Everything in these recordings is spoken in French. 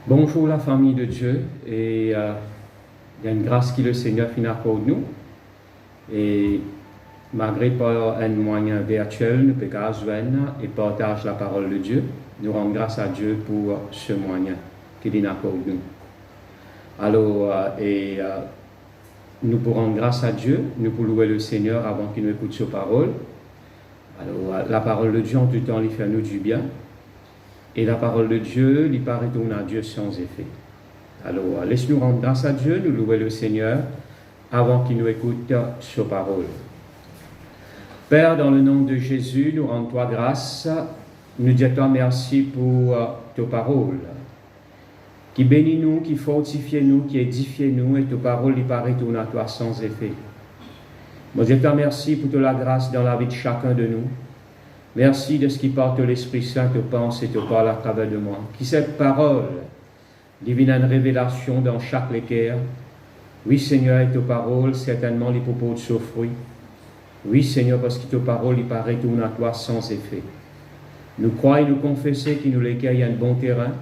Bonjour la famille de Dieu et il y a une grâce que le Seigneur finit pour nous et malgré pas un moyen virtuel, nous pouvons joindre et partager la parole de Dieu. Nous rendons grâce à Dieu pour ce moyen qu'il a pour nous. Alors, nous pourrons rendre grâce à Dieu, nous pouvons louer le Seigneur avant qu'il nous écoute sa parole. Alors, la parole de Dieu en tout temps, il fait nous du bien. Et la parole de Dieu, il paraît tourner à Dieu sans effet. Alors, laisse-nous rendre grâce à Dieu, nous louer le Seigneur, avant qu'il nous écoute sa parole. Père, dans le nom de Jésus, nous rendons toi grâce, nous disons toi merci pour ta parole, qui bénit nous, qui fortifie nous, qui édifie nous, et ta parole, il paraît tourner à toi sans effet. Moi, je te remercie pour toute la grâce dans la vie de chacun de nous. Merci de ce qui porte l'Esprit Saint te pense et te parle à travers de moi. Qui cette parole divine une révélation dans chaque équerre. Oui, Seigneur, et ta parole, certainement, les propos de ce fruit. Oui, Seigneur, parce que ta parole, il paraît tourne à toi sans effet. Nous croyons et nous confessons qu'il nous l'écueille un bon terrain.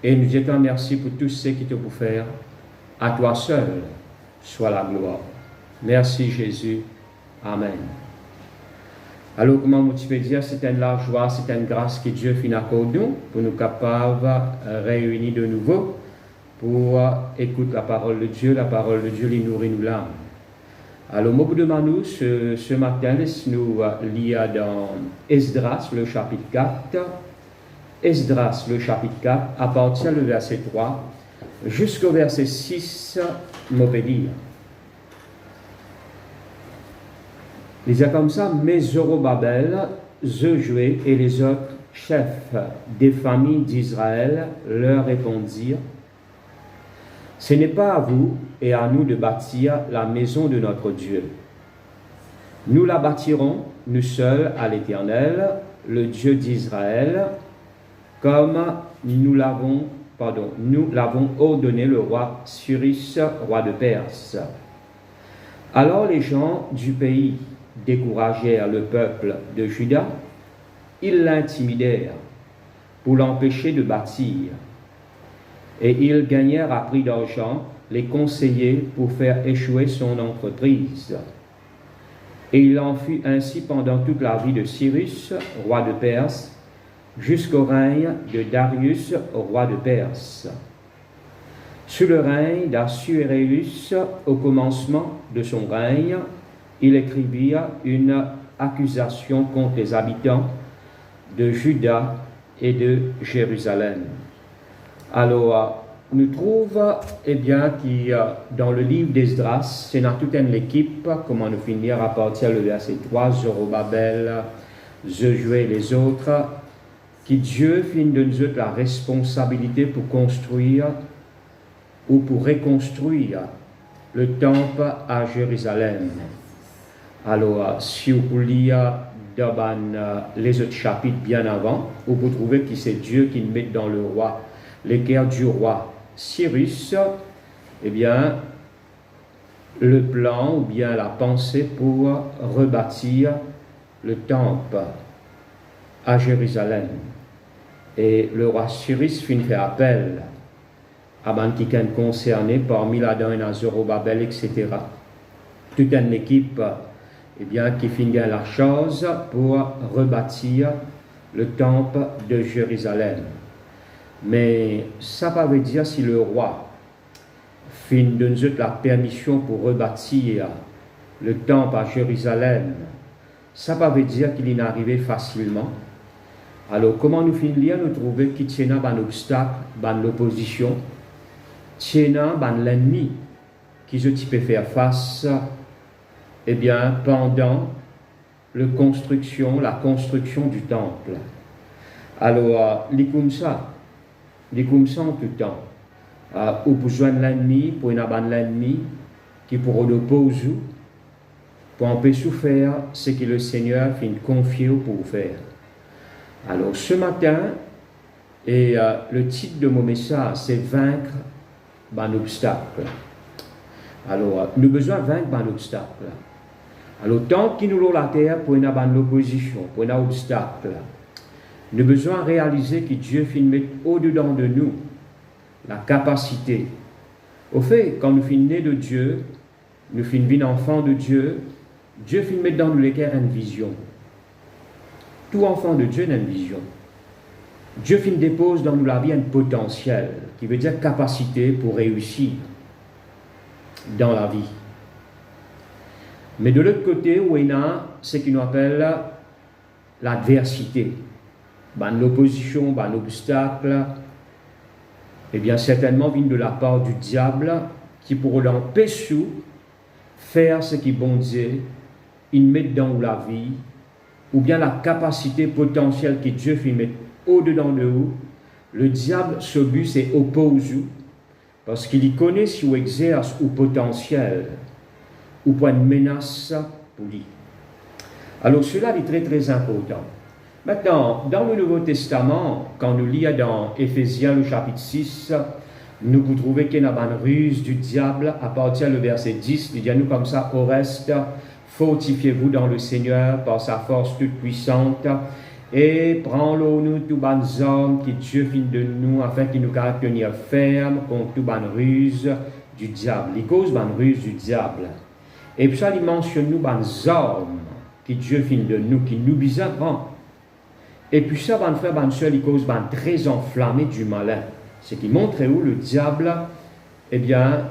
Et nous disons merci pour tout ce qui te peut faire. À toi seul soit la gloire. Merci, Jésus. Amen. Alors, comment tu peux dire, c'est une large joie, c'est une grâce que Dieu finit accorde nous, pour nous capables réunis de nouveau, pour écouter la parole de Dieu les nourrit nous l'âme. Alors, beaucoup de nous, ce matin, nous lisons dans Esdras, le chapitre 4, Esdras, le chapitre 4, à partir du verset 3, jusqu'au verset 6, on peut dire. Il disait comme ça, mais Zorobabel, Josué et les autres chefs des familles d'Israël leur répondirent, ce n'est pas à vous et à nous de bâtir la maison de notre Dieu. Nous la bâtirons, nous seuls, à l'Éternel, le Dieu d'Israël, comme nous l'avons ordonné le roi Cyrus, roi de Perse. Alors les gens du pays découragèrent le peuple de Juda, ils l'intimidèrent pour l'empêcher de bâtir. Et ils gagnèrent à prix d'argent les conseillers pour faire échouer son entreprise. Et il en fut ainsi pendant toute la vie de Cyrus, roi de Perse, jusqu'au règne de Darius, roi de Perse. Sous le règne d'Assuérus, au commencement de son règne, il écrivit une accusation contre les habitants de Juda et de Jérusalem. Alors, nous trouvons, qui dans le livre d'Esdras, c'est dans toute une équipe, comment nous finir à partir du verset 3, Zorobabel, Josué et les autres, qui Dieu finit de nous la responsabilité pour construire ou pour reconstruire le temple à Jérusalem. Alors, si vous lire dans les autres chapitres bien avant, vous pouvez trouver que c'est Dieu qui met dans le roi, l'équerre du roi Cyrus, le plan ou bien la pensée pour rebâtir le temple à Jérusalem. Et le roi Cyrus finit faire appel à qui est concerné parmi l'Adam et Zorobabel, etc. Toute une équipe qui finit la chose pour rebâtir le temple de Jérusalem. Mais ça ne veut dire si le roi finit de nous la permission pour rebâtir le temple à Jérusalem, ça ne veut dire qu'il est arrivé facilement. Alors, comment nous finissons? Nous trouvons qu'il y a un obstacle, une opposition, il y a l'ennemi qui peut faire face pendant la construction du temple. Alors, il est comme ça en tout temps. Au besoin de l'ennemi, pour l'ennemi qui pourra l'opposer, pour empêcher de faire ce que le Seigneur finit confier pour faire. Alors, ce matin, le titre de mon message, c'est vaincre un obstacle. Alors, nous avons besoin de vaincre un obstacle. Alors, tant qu'il nous avons la terre pour une opposition, pour un obstacle, nous avons besoin de réaliser que Dieu finit mettre au-dedans de nous la capacité. Au fait, quand nous finissons nés de Dieu, nous finissons enfants de Dieu, Dieu finit mettre dans nous les cœurs une vision. Tout enfant de Dieu a une vision. Dieu finit dépose dans nous la vie un potentiel, qui veut dire capacité pour réussir dans la vie. Mais de l'autre côté, où il y a ce qu'on appelle l'adversité, l'opposition, l'obstacle, eh bien certainement vient de la part du diable qui pour l'empêcher faire ce qui bon Dieu, il met dans la vie, ou bien la capacité potentielle que Dieu fait mettre au-dedans de vous. Le diable, ce but, c'est opposer, parce qu'il connaît si vous exerce ou potentiel, ou point de menace pour lui. Alors cela est très très important. Maintenant, dans le Nouveau Testament, quand nous lisons dans Éphésiens le chapitre 6, nous vous trouvez qu'il y a une ruse du diable à partir du verset 10, il dit à nous comme ça, au reste, fortifiez-vous dans le Seigneur par sa force toute puissante, et prends-le nous tous les hommes qui Dieu fit de nous, afin qu'il nous garde tenir ferme contre toute bonne ruse du diable. Les causes bonne ruse du diable. Et puis ça, il mentionne nous les hommes qui Dieu fit de nous, qui nous bisent grand. Et puis ça, ban frère, ban soeur, il cause ban très enflammé du malin. Ce qui montre où le diable, eh bien,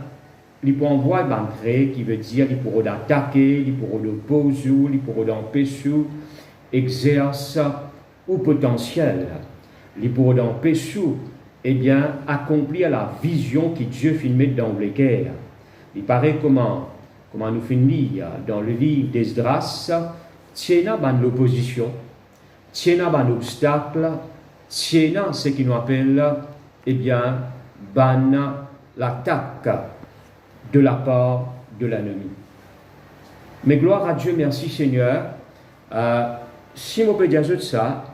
il peut envoyer ban très, qui veut dire, il pourra d'attaquer, il pourra de poser, il pourra d'empêcher, exerce ou potentiel. Il pourra d'empêcher, eh bien, accomplir la vision que Dieu filmait dans les guerres. Il paraît comment nous finissons dans le livre d'Esdras, tiens ban l'opposition, tiens ban l'obstacle, tiens ce qui nous appelle, eh bien, ban l'attaque de la part de l'ennemi. Mais gloire à Dieu, merci Seigneur. Si on peut dire ça,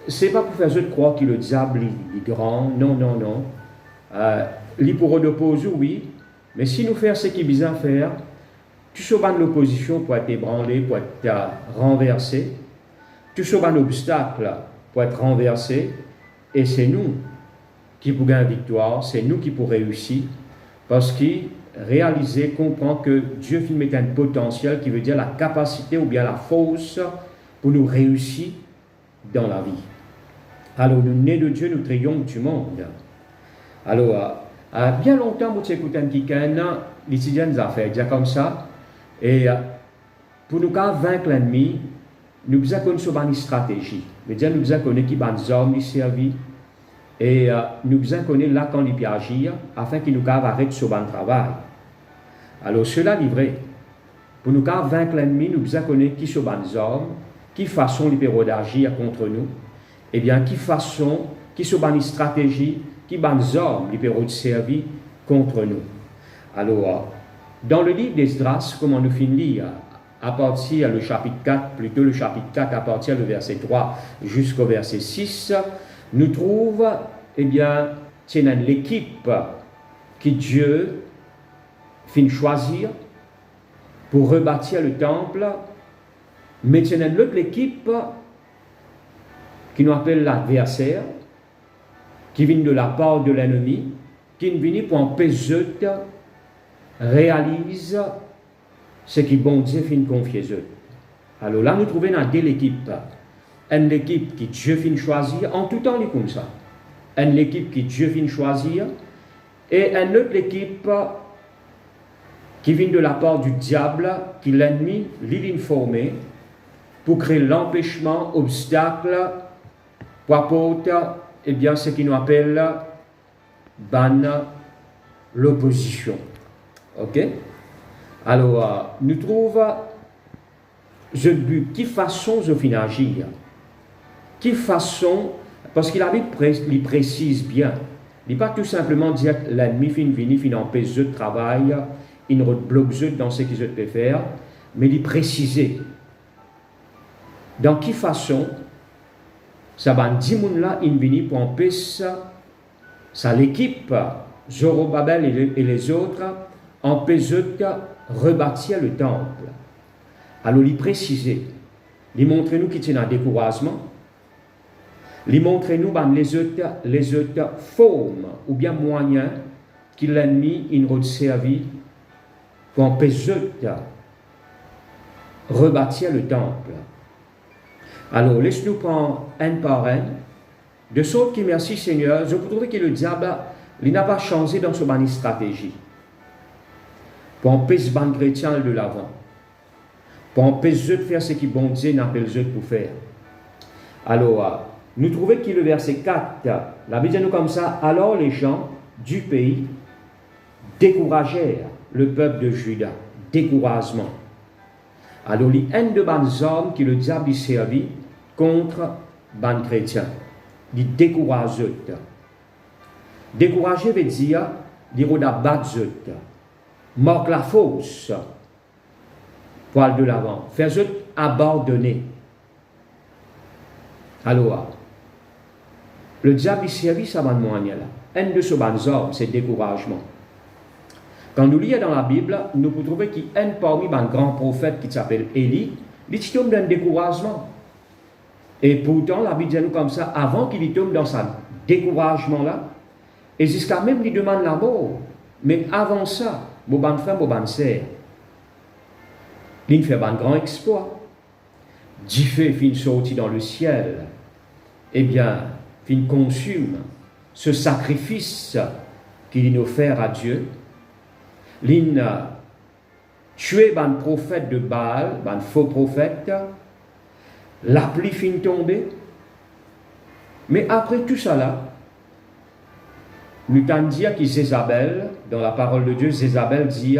c'est pas pour faire croire que le diable est grand, non. Il pourra l'opposer, oui, mais si nous faisons ce qu'il vise à faire, tout ce qui l'opposition pour être ébranlé, pour être renversé, tout ce qui obstacle pour être renversé, et c'est nous qui pour gagner victoire, c'est nous qui pour réussir, parce qu'il réaliser, comprend que Dieu filme un potentiel qui veut dire la capacité ou bien la force pour nous réussir dans la vie. Alors, nous nés de Dieu, nous triomphons du monde. Alors, bien longtemps, vous écoutez un petit les étudiants nous ont fait dire comme ça, et pour nous vaincre l'ennemi, nous avons connu une stratégie. Nous avons connu qui les hommes qui servent, et nous avons connu là quand ils agir, afin qu'ils nous arrêtent sur le travail. Alors, cela est vrai. Pour nous vaincre l'ennemi, nous avons connu qui sont les hommes, qui façon libéraux d'agir contre nous, et bien qui façon, qui sont les stratégies, qui les hommes libéraux de servir contre nous. Alors, dans le livre d'Esdras, comment nous finissons à partir le chapitre 4, plutôt le chapitre 4 à partir du verset 3 jusqu'au verset 6, nous trouvons, eh bien, c'est l'équipe que Dieu finit choisir pour rebâtir le temple, mais c'est l'autre équipe qui nous appelle l'adversaire, qui vient de la part de l'ennemi, qui vient pour empêcher réalise ce qui bon Dieu fin confier eux. Alors là, nous trouvons dans deux équipes. Une équipe qui Dieu fin choisir, en tout temps, il est comme ça. Une équipe qui Dieu fin choisir, et une autre équipe qui vient de la part du diable, qui l'ennemi vient former pour créer l'empêchement, obstacle, pour apporter, eh bien, ce qui nous appelle l'opposition. Ok? Alors, nous trouvons ce but, qui façon de finir agir, qui façon, parce qu'il il précise bien, il n'est pas tout simplement dire l'ennemi fin empêche de travail, il ne bloque dans ce qu'ils peuvent faire, mais il précise. Dans quelle façon, ça va dire là, il vient pour empêcher ça l'équipe, Zorobabel et les autres, empêcher de rebâtir le temple. Alors, il précise, il montre nous qu'il y a un découragement, Il montre nous les autres formes ou bien moyens que l'ennemi il servi pour empêcher rebâtir le temple. Alors, laisse-nous prendre un par un, de sorte que, merci Seigneur, je peux trouver que le diable, il n'a pas changé dans son stratégie. Pour empêcher les chrétiens de l'avant. Pour empêcher de faire ce que bon Dieu n'appelle eux pour faire. Alors, nous trouvons que le verset 4, la Bible dit nous comme ça, alors les gens du pays découragèrent le peuple de Juda. Découragement. Alors, il y a un de bonnes hommes qui le diable servit contre les chrétiens. Il décourage eux. Décourager veut dire, il faut abattre eux. Marque la fausse. Pour aller de l'avant. Faire eux abandonner. Alors, le diable servit ça bonne moyen là. Un de ces bonnes hommes, c'est découragement. Quand nous lisons dans la Bible, nous pouvons trouver qu'il y a un parmi les grands prophètes qui s'appelle Élie, il tombe dans un découragement. Et pourtant, la Bible dit nous comme ça, avant qu'il tombe dans ce découragement-là, et jusqu'à même lui demande la mort. Mais avant ça, mon bon frère, mon bonne sœur, il fait un grand exploit. Dieu fin sorti dans le ciel, eh bien, fin consume ce sacrifice qu'il a offert à Dieu. Il a tué un prophète de Baal, un faux prophète, la pluie fin tomber. Mais après tout ça là, nous t'en dire qu'Isabelle, dans la parole de Dieu, Isabelle dit,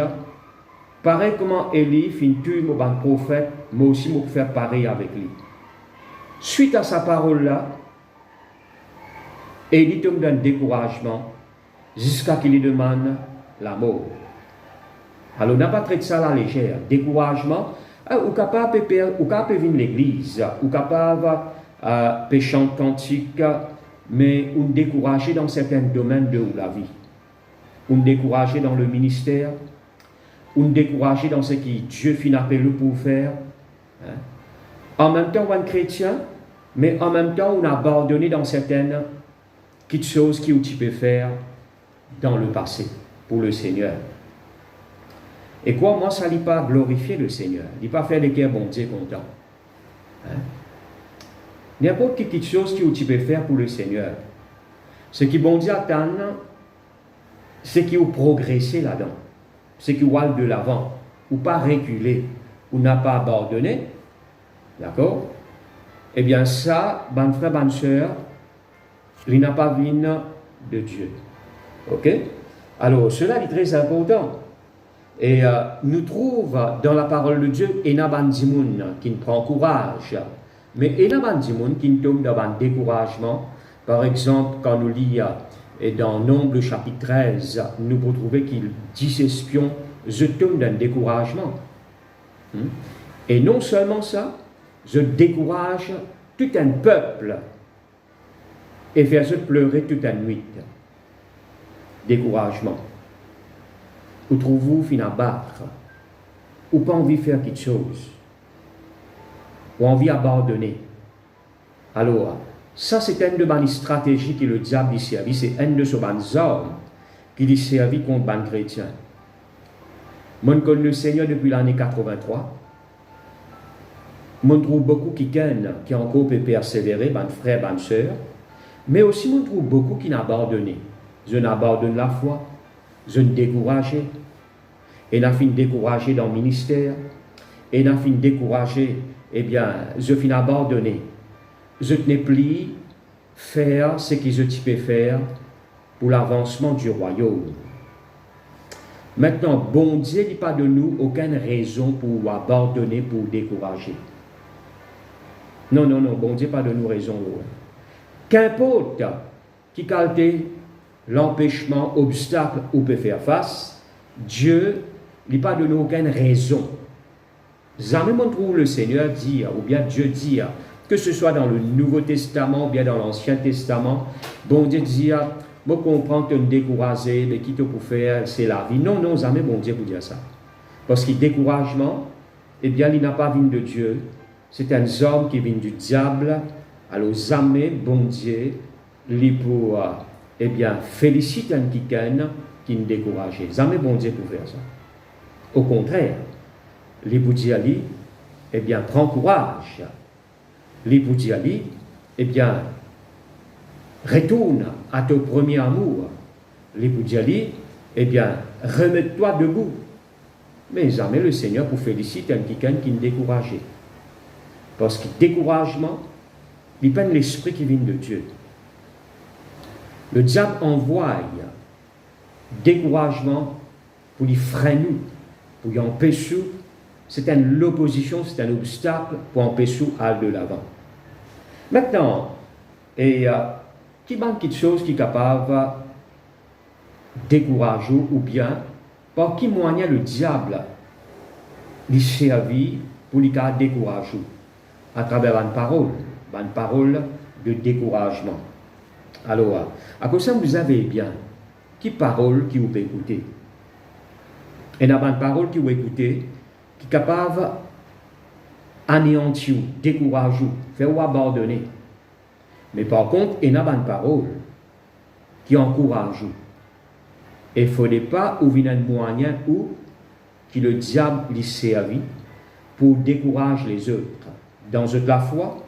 pareil comment Élie fin tuer un prophète, moi aussi je faire pareil avec lui. Suite à sa parole là, Élie tombe dans le découragement jusqu'à qu'il lui demande la mort. Alors, on n'a pas traité ça à la légère. Découragement, ou capable de venir l'église, ou capable de pécher en cantique, mais on découragé dans certains domaines de la vie. On découragé dans le ministère, on découragé dans ce que Dieu finit appelé pour faire. En même temps, on est chrétien, mais en même temps, on a abandonné dans certaines petites choses que tu peux faire dans le passé pour le Seigneur. Et quoi, moi, ça ne pas glorifier le Seigneur. Il ne pas faire des cœurs bon Dieu content. N'importe quelle petite chose que tu peux faire pour le Seigneur. Ce qui bon Dieu attend, c'est qu'il faut progresser là-dedans. C'est qu'il faut aller de l'avant. Ou pas reculer. Ou n'a pas abandonné. D'accord? Eh bien, ça, bon frère, bonne soeur, il n'a pas vu de Dieu. Ok? Alors, cela est très important. Et nous trouvons dans la parole de Dieu, il y a des gens qui prend courage, mais il y a des gens qui tombent dans un découragement. Par exemple, quand nous lisons dans Nombre chapitre 13, nous pouvons trouver qu'il 10 espions je tombe dans un découragement. Et non seulement ça, je décourage tout un peuple et faire se pleurer toute la nuit. Découragement. Ou trouvez-vous fin à battre, ou pas envie de faire quelque chose, ou envie d'abandonner. Alors, ça c'est une de mes stratégies que le diable lui servit, c'est une de ces hommes qui lui servit contre les chrétiens. Moi, je connais le Seigneur depuis l'année 83. Moi, je trouve beaucoup qui ont encore pu persévérer, mes frères, mes sœurs, mais aussi, moi, je trouve beaucoup qui n'ont abandonné. Je n'abandonne la foi. Je ne décourageais. Et n'a fini découragé dans le ministère. Et n'a fini découragé, eh bien, je finis abandonné. Je n'ai plus faire ce que je peux faire pour l'avancement du royaume. Maintenant, bon Dieu n'a pas de nous aucune raison pour abandonner, pour décourager. Non, bon Dieu n'a pas de nous raison. Qu'importe qui qualité l'empêchement, obstacle où peut faire face, Dieu n'a pas donné aucune raison. Jamais on trouve le Seigneur dire, ou bien Dieu dire, que ce soit dans le Nouveau Testament ou bien dans l'Ancien Testament, bon Dieu dit, moi comprends que tu es découragé, mais qui te peut faire, c'est la vie. Non, jamais bon Dieu vous dire ça. Parce que découragement, eh bien, il n'a pas venu de Dieu. C'est un homme qui vient du diable Alors, jamais, bon Dieu, lui pour, eh bien, féliciter un qui ne décourage. Jamais, bon Dieu, pour faire ça. Au contraire, lui pour dire, eh bien, prends courage. Lui pour dire, eh bien, retourne à ton premier amour. Lui pour dire, eh bien, remets-toi debout. Mais jamais le Seigneur pour féliciter un qui ne décourage. Parce que découragement, il peine l'esprit qui vient de Dieu. Le diable envoie découragement pour lui freiner, pour lui empêcher. C'est l'opposition, c'est un obstacle pour empêcher d'aller de l'avant. Maintenant, qui manque quelque chose qui est capable de décourager ou bien par qui moyen le diable lui servir pour lui décourager à travers une parole de découragement. Alors, à cause de ça, vous savez bien, qui parole qui vous peut écouter? Et dans une parole qui vous écoutez, qui est capable d'anéantir, décourager, faire ou abandonner. Mais par contre, il y a une parole qui encourage. Et il ne faudrait pas ou venir un moyen où que le diable lui servit pour décourager les autres. Dans la foi,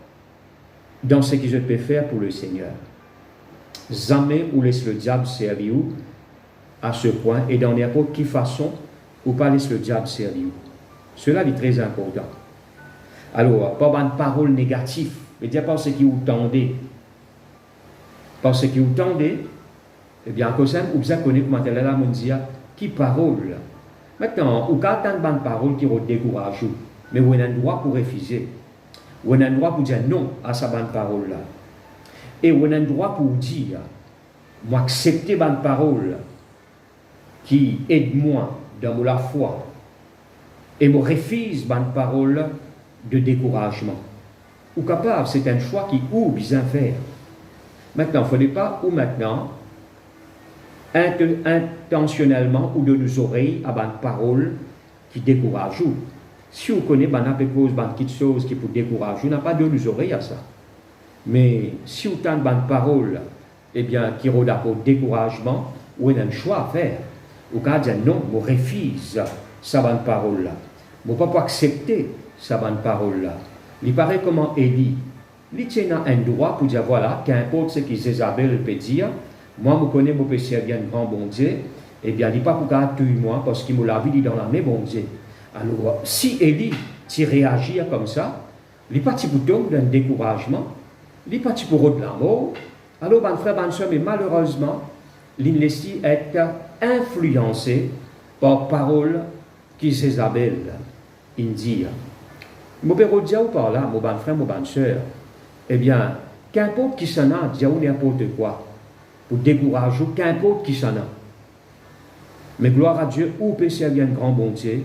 dans ce qu'ils peuvent faire pour le Seigneur. Jamais ou laisse le diable servir à ce point et dans n'importe quelle façon ou pas laisse le diable servir. Cela est très important. Alors, pas une parole négative, mais dire parce qu'il vous tendez. Parce qu'il vous tendez, eh bien, comme ça, vous connaissez comment elle est là, mon Dieu, qui parole. Maintenant, vous avez une parole qui vous décourage, mais vous avez un droit pour refuser. Vous avez un droit pour dire non à sa bonne parole-là. Et vous avez un droit pour dire, moi, accepter une parole qui aide moi dans la foi et me refuse une parole de découragement. Ou capable, c'est un choix qui ouvre bien faire. Maintenant, il ne faudrait pas, ou maintenant, intentionnellement ou de nos oreilles à une parole qui décourage. Si vous connaissez une petite chose qui peut décourager, vous n'avez pas de nos oreilles à ça. Mais si vous avez une parole eh bien, qui rôde pour découragement, vous avez un choix à faire. Vous pouvez dire non, je refuse cette bonne parole-là. Je ne peux pas accepter cette bonne parole-là. Il paraît comment Élie. Il tient un droit pour dire voilà, qu'importe ce qu'Isabelle peut dire, moi, je connais mon péché bien grand bon Dieu, eh bien, il n'est pas pour tuer moi parce qu'il me l'a vu dans la main, bon Dieu. Alors, si Élie réagit comme ça, il n'est pas pour tomber d'un découragement, il n'est pas pour de la mort. Alors, mon frère, ma soeur, mais malheureusement, il laisse être influencé par parole qu'Isabelle dit. Je peux dire par là, mon bon frère, mon bonne soeur, eh bien, qu'importe qui s'en a, dire n'importe quoi, pour décourager, qu'importe qui s'en a. Mais gloire à Dieu, ou peut servir un grand bon Dieu,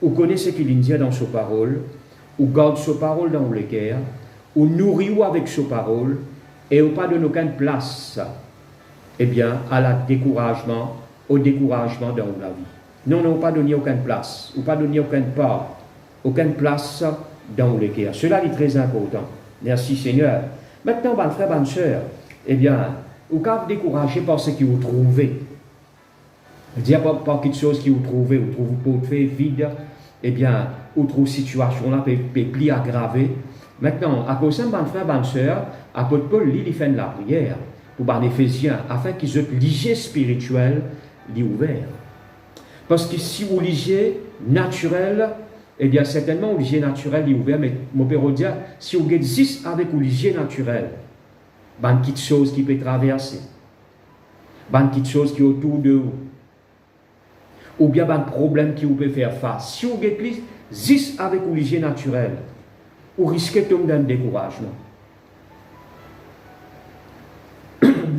ou connaît ce qu'il dit dans sa parole, ou garde sa parole dans le cœur, ou nourrit avec sa parole, et ou pas donne aucune place, eh bien, à la découragement, au découragement dans la vie. Non, non, pas donner aucune place, ou pas donner aucune part, aucune place dans le cœur. Cela est très important. Merci Seigneur. Maintenant, mon frère, bonne soeur, eh bien, vous pouvez vous décourager par ce que vous trouvez. Dire par quelque chose que vous trouvez pour faire vide, eh bien, ou trouve situation là, peut plus aggraver. Maintenant, à cause de mon frère, bonne soeur, apôtre Paul, il fait de la prière pour les Éphésiens, afin qu'ils aient l'hygiène spirituelle ouvert. Parce que si vous lisez naturel, eh bien, certainement, l'hygiène naturelle est ouvert, mais mon père dire, si vous existez avec l'hygiène naturelle, il y a une petite chose qui peut traverser, il y a une petite chose qui est autour de vous, ou bien il y a un problème qui vous peut faire face. Si vous existez avec l'hygiène naturelle, vous risquez de tomber dans le découragement.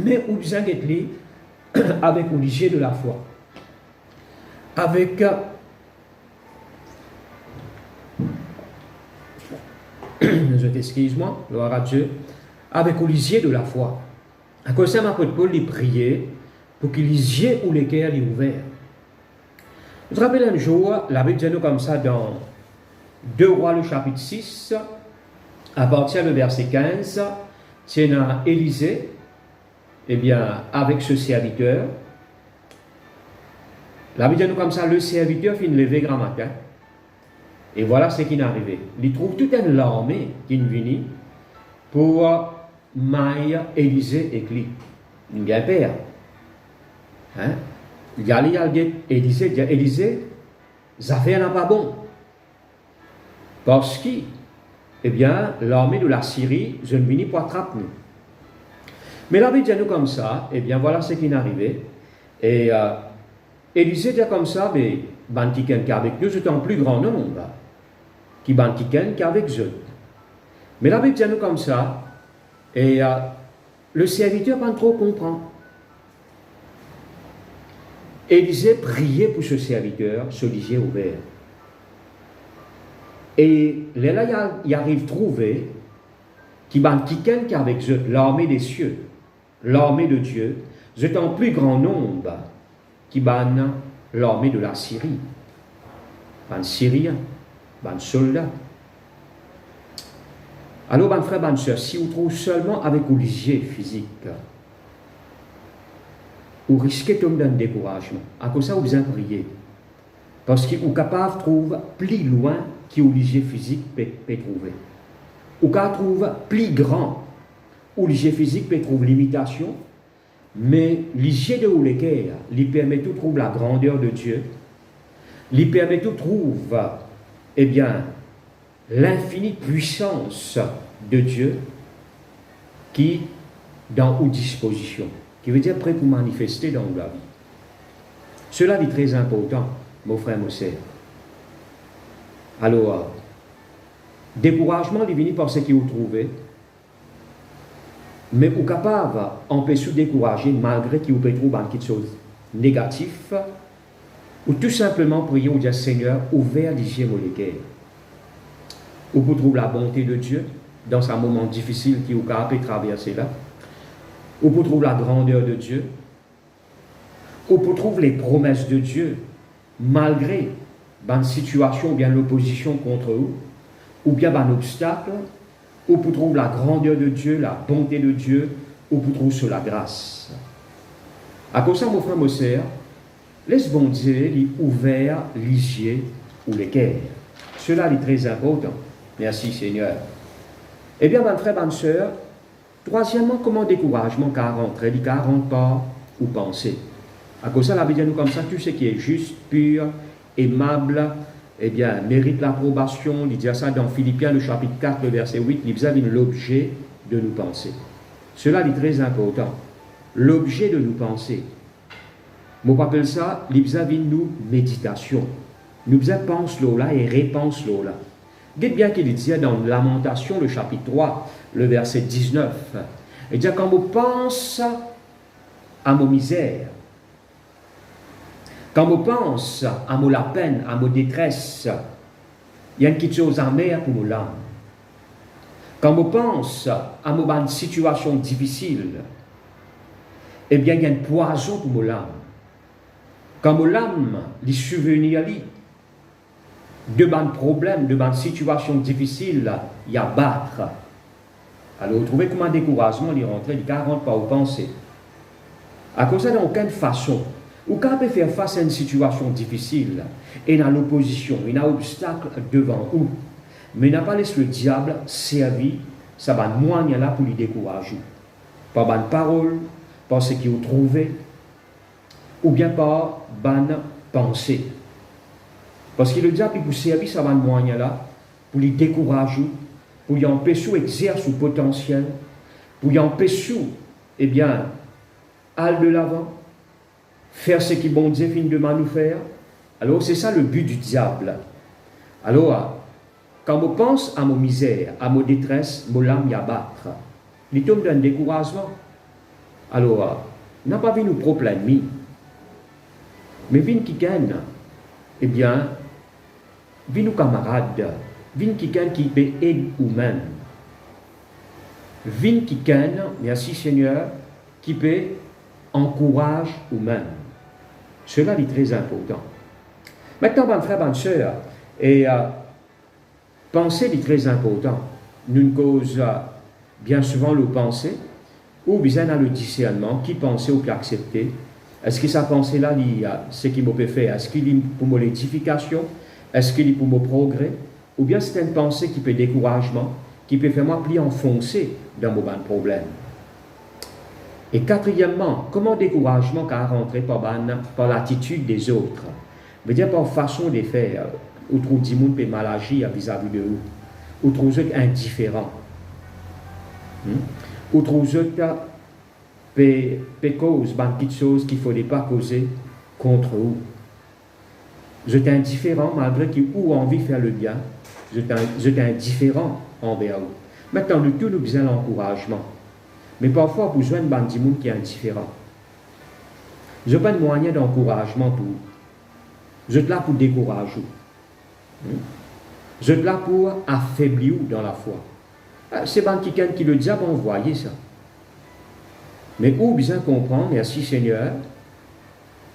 Mais vous êtes avec l'hygiène de la foi. Avec excuse-moi, gloire à Dieu, avec l'hygiène de la foi. À cause de ça, l'apôtre Paul il priait pour que l'hygiène ou les cœurs est ouvert. Je me rappelle un jour, la Bible dit nous comme ça dans 2 Rois, le chapitre 6, à partir du verset 15, c'est Élisée, eh bien, avec ce serviteur. La Bible dit nous comme ça, le serviteur finit lever grand matin. Et voilà ce qui est arrivé. Il trouve toute une armée qui est venue pour mailler Élisée et Cli. Il y a un père. Hein? Il y a Élisée, il dit Élisée, ça fait un pas bon. Parce que, eh bien, l'armée de la Syrie, je ne viens pour attraper nous. Mais la Bible dit nous comme ça, eh bien, voilà ce qui est arrivé. Et Élisée dit comme ça, mais Bantiken qui avec nous, c'est un plus grand nombre. Qui Bantiken qui avec eux. Mais la Bible dit nous comme ça, et le serviteur pas trop comprend. Élisée priait pour ce serviteur, ce lisier ouvert. Et là, il arrive à trouver qui Bantiken qui avec eux, l'armée des cieux, l'armée de Dieu, c'est un plus grand nombre qui ban l'armée de la Syrie. Ban Syriens, ban soldats. Alors, ban frère, ban soeur, si vous trouvez seulement avec un lisier physique, vous risquez de tomber dans le découragement. À cause de ça, vous besoin de prier. Parce que vous êtes capable de trouver plus loin que le lisier physique peut trouver. Vous êtes trouver plus grand où le lisier physique peut trouver l'imitation. Mais lisier de Ouleker, il permet de trouver la grandeur de Dieu, il permet de trouver, eh bien, l'infinie puissance de Dieu qui dans aux dispositions, qui veut dire prêt pour manifester dans la vie. Cela est très important, mon frère, mon sœur. Alors, découragement, il vient par ce que vous trouvez. Mais vous êtes capable d'empêcher de décourager malgré que vous pouvez trouver quelque chose de négatif, ou tout simplement prier ou dire Seigneur, ouvert les yeux moléculaires. Ou vous trouvez la bonté de Dieu dans un moment difficile qui vous a traverser là. Ou vous trouvez la grandeur de Dieu. Ou vous trouvez les promesses de Dieu malgré une situation ou bien l'opposition contre vous, ou bien un obstacle. Ou pour trouver la grandeur de Dieu, la bonté de Dieu, ou pour trouver sur la grâce. À cause de ça, mon frère, mon sœur, laisse bon Dieu lui ouvert les yeux ou les cœurs. Cela est très important. Merci Seigneur. Eh bien, mon frère, ma sœur, troisièmement, comment découragement car rentrer, il car rentre pas ou penser. À cause de ça, la Bible dit nous comme ça, tout ce qui est juste, pur, aimable, eh bien, mérite l'approbation. Il dit ça dans Philippiens, le chapitre 4, le verset 8, il a l'objet de nous penser. Cela est très important. L'objet de nous penser. Moi, je appelle ça, il a nous méditation. Nous pensons là et répense là. Dites bien qu'il dit dans Lamentation, le chapitre 3, le verset 19. Il dit quand on pense à mon misère, quand on pense à la peine, à ma détresse, il y a une petite chose amère pour mon âme. Quand on pense à ma situation difficile, eh bien, il y a un poison pour mon âme. Quand mon âme, les souvenirs, de ban problèmes, de ban situations difficiles, il y a battre. Alors, vous trouvez comment un découragement, il rentre, il ne rentre pas aux pensées. À cause de aucune façon. Ou quand on peut faire face à une situation difficile, et dans l'opposition, il y a un obstacle devant vous, mais il n'a pas laissé le diable servir, ça va moyen là pour lui décourager. Par bonne parole, par ce qu'il a trouvé, ou bien par bonne pensée. Parce que le diable, il vous servir, ça va moyen là, pour lui décourager, pour lui empêcher d'exercer son potentiel, pour lui empêcher, eh bien, aller de l'avant, faire ce qui bon Dieu finit de nous faire. Alors, c'est ça le but du diable. Alors, quand on pense à mon misère, à mon détresse, mon âme y abattre, il tombe dans un découragement. Alors, n'a pas vu nos propres ennemis, mais vin qui gagne, eh bien, vin nos camarades, vin qui gagne qui peut aider ou même. Vin qui gagne, merci Seigneur, qui peut encourager ou même. Cela est très important. Maintenant, mon frère, bonne soeur, et penser est très important. Nous cause bien souvent le penser, ou bien dans le discernement, qui pensait ou qui acceptait. Est-ce que sa pensée-là, ce qu'il m'a faire, est-ce qu'il est pour mon édification, est-ce qu'il est pour mon progrès, ou bien c'est une pensée qui peut découragement, qui peut faire moi plus enfoncer dans mon problème. Et quatrièmement, comment découragement qu'à rentrer par l'attitude des autres, veut dire par façon de faire, ou trouve des gens peut mal agir vis-à-vis de vous, ou trouve eux indifférents, ou trouve eux peut cause de petites choses qu'il ne faudrait pas causer contre vous. Vous êtes indifférent malgré qu'ils ont envie de faire le bien, vous êtes indifférent envers vous. Maintenant, nous tous nous besoin l'encouragement. Mais parfois, vous besoin d'un monde qui est indifférent. Vous n'avez pas de moyen d'encouragement pour vous. Vous êtes là pour décourager. Vous êtes là pour affaiblir dans la foi. C'est quelqu'un qui le diable a envoyé ça. Mais où bien comprendre, merci Seigneur,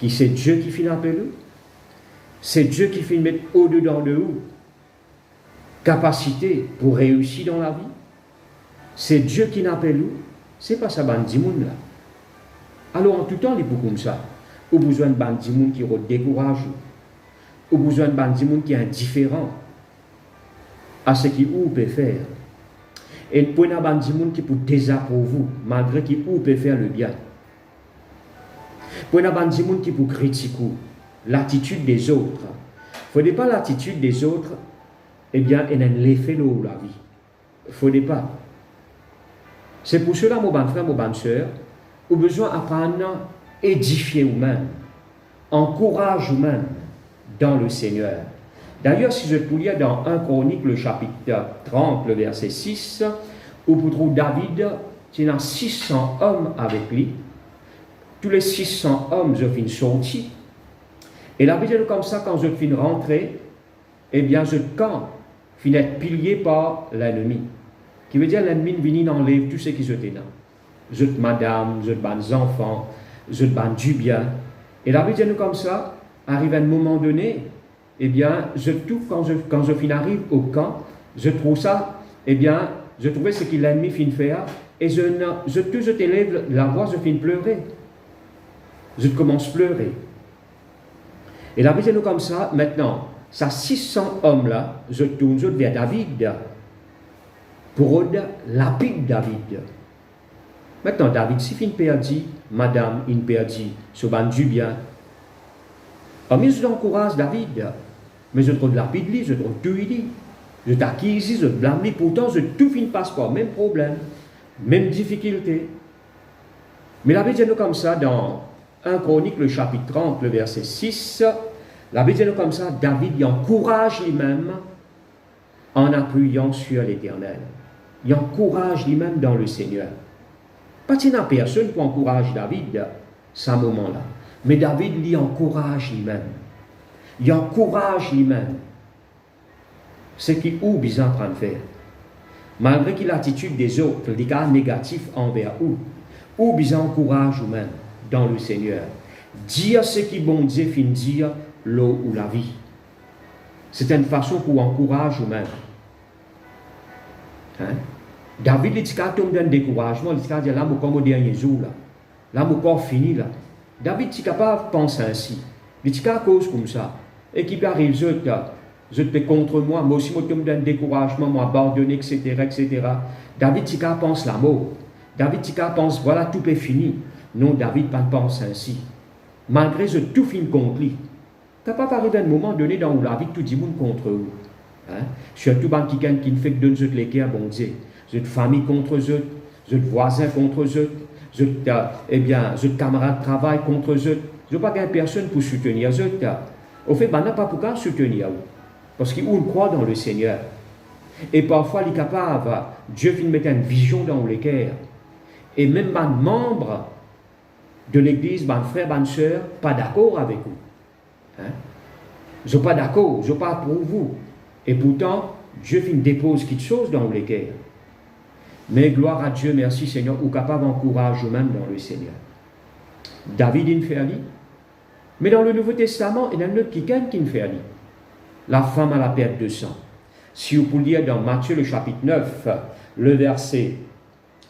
que c'est Dieu qui finit appelé. C'est Dieu qui finit mettre au-dedans de vous capacité pour réussir dans la vie. C'est Dieu qui n'appelle vous. C'est pas ça, bandi moun là. Alors en tout temps, il est comme ça. Ou besoin de bandi moun qui décourage, ou besoin de bandi moun qui est indifférent à ce qu'il peut faire. Et pour un bandi moun qui peut désapprouver, malgré qu'il peut faire le bien. Pour un bandi moun qui peut critiquer l'attitude des autres. Il ne faut pas l'attitude des autres, eh bien, il y a l'effet de la vie. Il ne faut pas. C'est pour cela, mon bon frère, mon bonne soeur, vous avez besoin d'apprendre à édifier vous-même, encourage vous-même dans le Seigneur. D'ailleurs, si je peux lire dans 1 Chronique, le chapitre 30, le verset 6, où vous trouvez David, il a 600 hommes avec lui. Tous les 600 hommes, je finis sortis. Et la Bible est comme ça, quand je finis rentrer, eh bien, je camp finit être pillé par l'ennemi. Qui veut dire l'ennemi vient enlever tout ce qui était là. Je te madame, je te bans enfants, je te bans du bien. Et la Bible est comme ça, arrive à un moment donné, eh bien, quand je arrive au camp, je trouve ça, eh bien, je trouvais ce que l'ennemi finit faire, et je t'élève la voix, je finis pleurer. Je commence à pleurer. Et la Bible est comme ça, maintenant, ça 600 hommes-là, je tourne vers David, pour lapide David. Maintenant, David, si il perdit, madame, il perdit, ce ban du bien. Mais je t'encourage, David. Mais je trouve lapide, je trouve tout, je t'acquise, je te blâme, pourtant, je tout finis passe pas, même problème, même difficulté. Mais la Bible est comme ça, dans 1 Chronique, le chapitre 30, le verset 6, la Bible est comme ça, David il encourage lui-même en appuyant sur l'Éternel. Il encourage lui-même dans le Seigneur. Pas qu'il n'y a personne qui encourage David à ce moment-là. Mais David lui encourage lui-même. Il encourage lui-même. Ce qu'il ou besoin de faire. Malgré que l'attitude des autres, les cas négatifs envers eux, ou besoin encourage vous-même dans le Seigneur. Dire ce qui bon Dieu fin dire l'eau ou la vie. C'est une façon pour encourager vous-même. Hein? David, il tombe dans le découragement, il dit là, mon corps dernier jour, là, mon corps fini, là. David est capable de penser ainsi. Il dit à cause comme ça. Et qui arrive, je te contre moi, moi aussi, je tombe dans le découragement, moi abandonné, etc., etc. David, il pense la mort. David, il pense, voilà, tout est fini. Non, David ne pense ainsi. Malgré que tout finit contre lui. Tu n'as pas arrivé à un moment donné dans la vie, tout le monde contre vous. Hein? Surtout quelqu'un qui ne fait que donner les cœurs, bon Dieu. Je famille contre eux, je voisin contre eux, je camarade de travail contre eux. Je n'ai pas personne pour soutenir eux. Au fait, il n'y a pas pour soutenir eux. Parce qu'ils croient dans le Seigneur. Et parfois, il est capable, Dieu vient mettre une vision dans les cœurs. Et même les membres de l'église, les frères, les sœurs, pas d'accord avec vous. Hein? Je ne suis pas d'accord, je ne suis pas pour vous. Et pourtant, Dieu dépose quelque chose dans les cœurs. Mais gloire à Dieu, merci Seigneur, ou capable d'encourager même dans le Seigneur. David, il fait ali. Mais dans le Nouveau Testament, il y a un autre qui fait ali. La femme à la perte de sang. Si vous pouvez lire dans Matthieu, le chapitre 9, le verset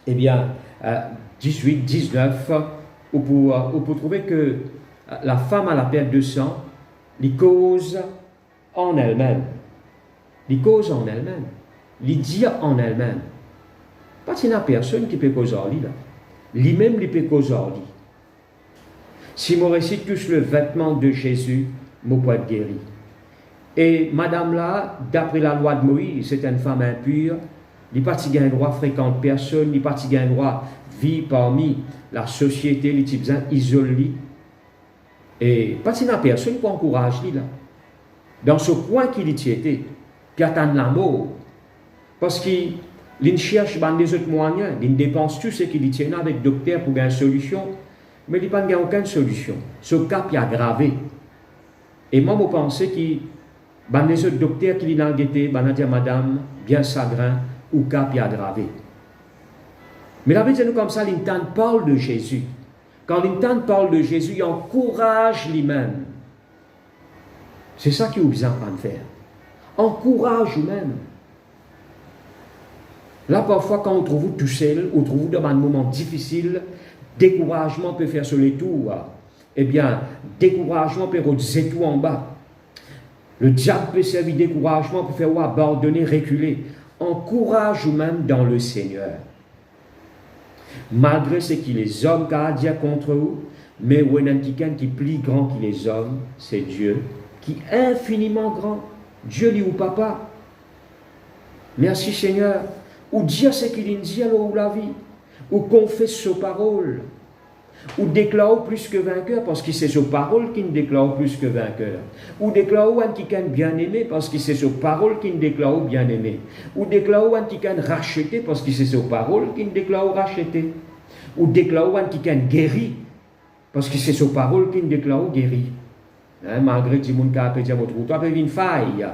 eh bien, 18, 19, où pour trouver que la femme à la perte de sang, les cause en elle-même. Les cause en elle-même. Les dire en elle-même. Parce qu'il n'y a personne qui peut causer en lui, là. Lui-même, il peut causer en lui. Si je récite tous le vêtement de Jésus, je peux être guéri. Et madame là, d'après la loi de Moïse, c'est une femme impure. Il n'a pas de droit fréquente personne, il n'a pas de droit vivre parmi la société, les types isolés. Et pas de personne qui encourage lui là. Dans ce point qu'il y était, qui attend l'amour. Parce qu'il cherche des autres moyens, il dépense tout ce qu'il y tient avec le docteur pour gagner une solution, mais il n'y a aucune solution. Ce cap est aggravé. Et moi, je pense que les autres docteurs qui l'ont guetté, ils dit madame, bien chagrin, ou cap est aggravé. Mais la Bible dit comme ça, l'intend parle de Jésus. Quand l'intend parle de Jésus, il encourage lui-même. C'est ça qu'il est besoin de faire. Encourage lui-même. Là, parfois, quand on trouve tout seul, on trouve dans un moment difficile, découragement peut faire sur les tours. Eh bien, découragement peut redire tout en bas. Le diable peut servir de découragement pour faire abandonner, reculer. Encourage vous-même dans le Seigneur. Malgré ce que les hommes ont dit contre vous, mais il y a quelqu'un qui est plus grand que les hommes, c'est Dieu, qui est infiniment grand. Dieu dit au papa. Merci Seigneur. Ou dire ce qu'il dit alors la vie. Ou confesse ses paroles. Ou déclare plus que vainqueur parce que c'est ses paroles qui ne déclare plus que vainqueur. Ou déclare un qui est bien aimé parce que c'est ses paroles qui ne déclare bien aimé. Ou déclare un qui est racheté parce que c'est ses paroles qui ne déclare racheté. Ou déclare un qui est guéri parce que c'est ses paroles qui ne déclare guéri. Hein, malgré que tout le monde a dit toi tu as une faille.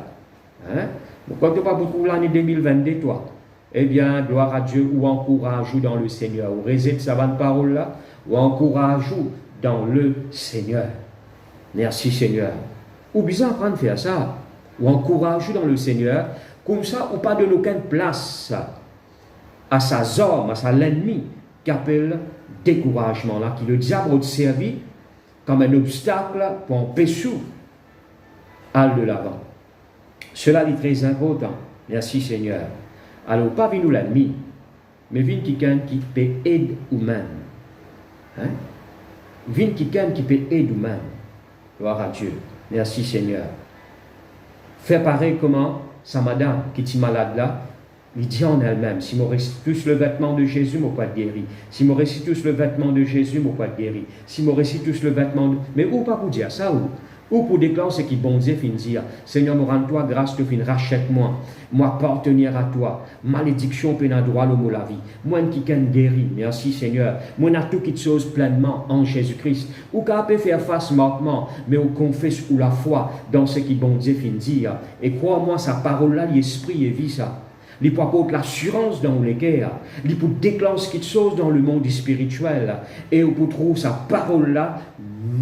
Hein? Pourquoi tu n'as pas beaucoup l'année 2022 toi? Eh bien, gloire à Dieu, ou encourage-vous dans le Seigneur. Ou réside sa bonne parole là, ou encourage-vous dans le Seigneur. Merci Seigneur. Ou bien apprendre à faire ça. Ou encourage-vous dans le Seigneur. Comme ça, ou pas de aucune place à sa arme, à l'ennemi, qui appelle découragement là, qui le diable a servi comme un obstacle pour empêcher aller de l'avant. Cela est très important. Merci Seigneur. Alors, pas venir l'ennemi, mais venir quelqu'un qui peut aider vous-même. Hein? Venir quelqu'un qui peut aider vous-même. Gloire à Dieu. Merci Seigneur. Faire pareil comment sa madame qui est malade là, il dit en elle-même, si je récite tous le vêtement de Jésus, je ne vais pas être guéri. Si je récite tous le vêtement de Jésus, je ne vais pas être guéri. Si je récite tous le vêtement de... Mais où pas pour dire ça, ou pour déclarer ce qui bon Dieu fin dire, Seigneur, me rends-toi grâce, tu fin rachète-moi, moi appartenir à toi, malédiction peine à droit le mot la vie, moi qui can guéri, merci Seigneur, moi n'a tout qui chose pleinement en Jésus-Christ, ou qu'à peut faire face marquement, mais on confesse ou la foi dans ce qui bon Dieu fin dire, et crois-moi sa parole là, l'esprit et vie ça. Il peut apporter l'assurance dans les cœurs, il peut déclencher quelque chose dans le monde spirituel, et on peut trouver sa parole là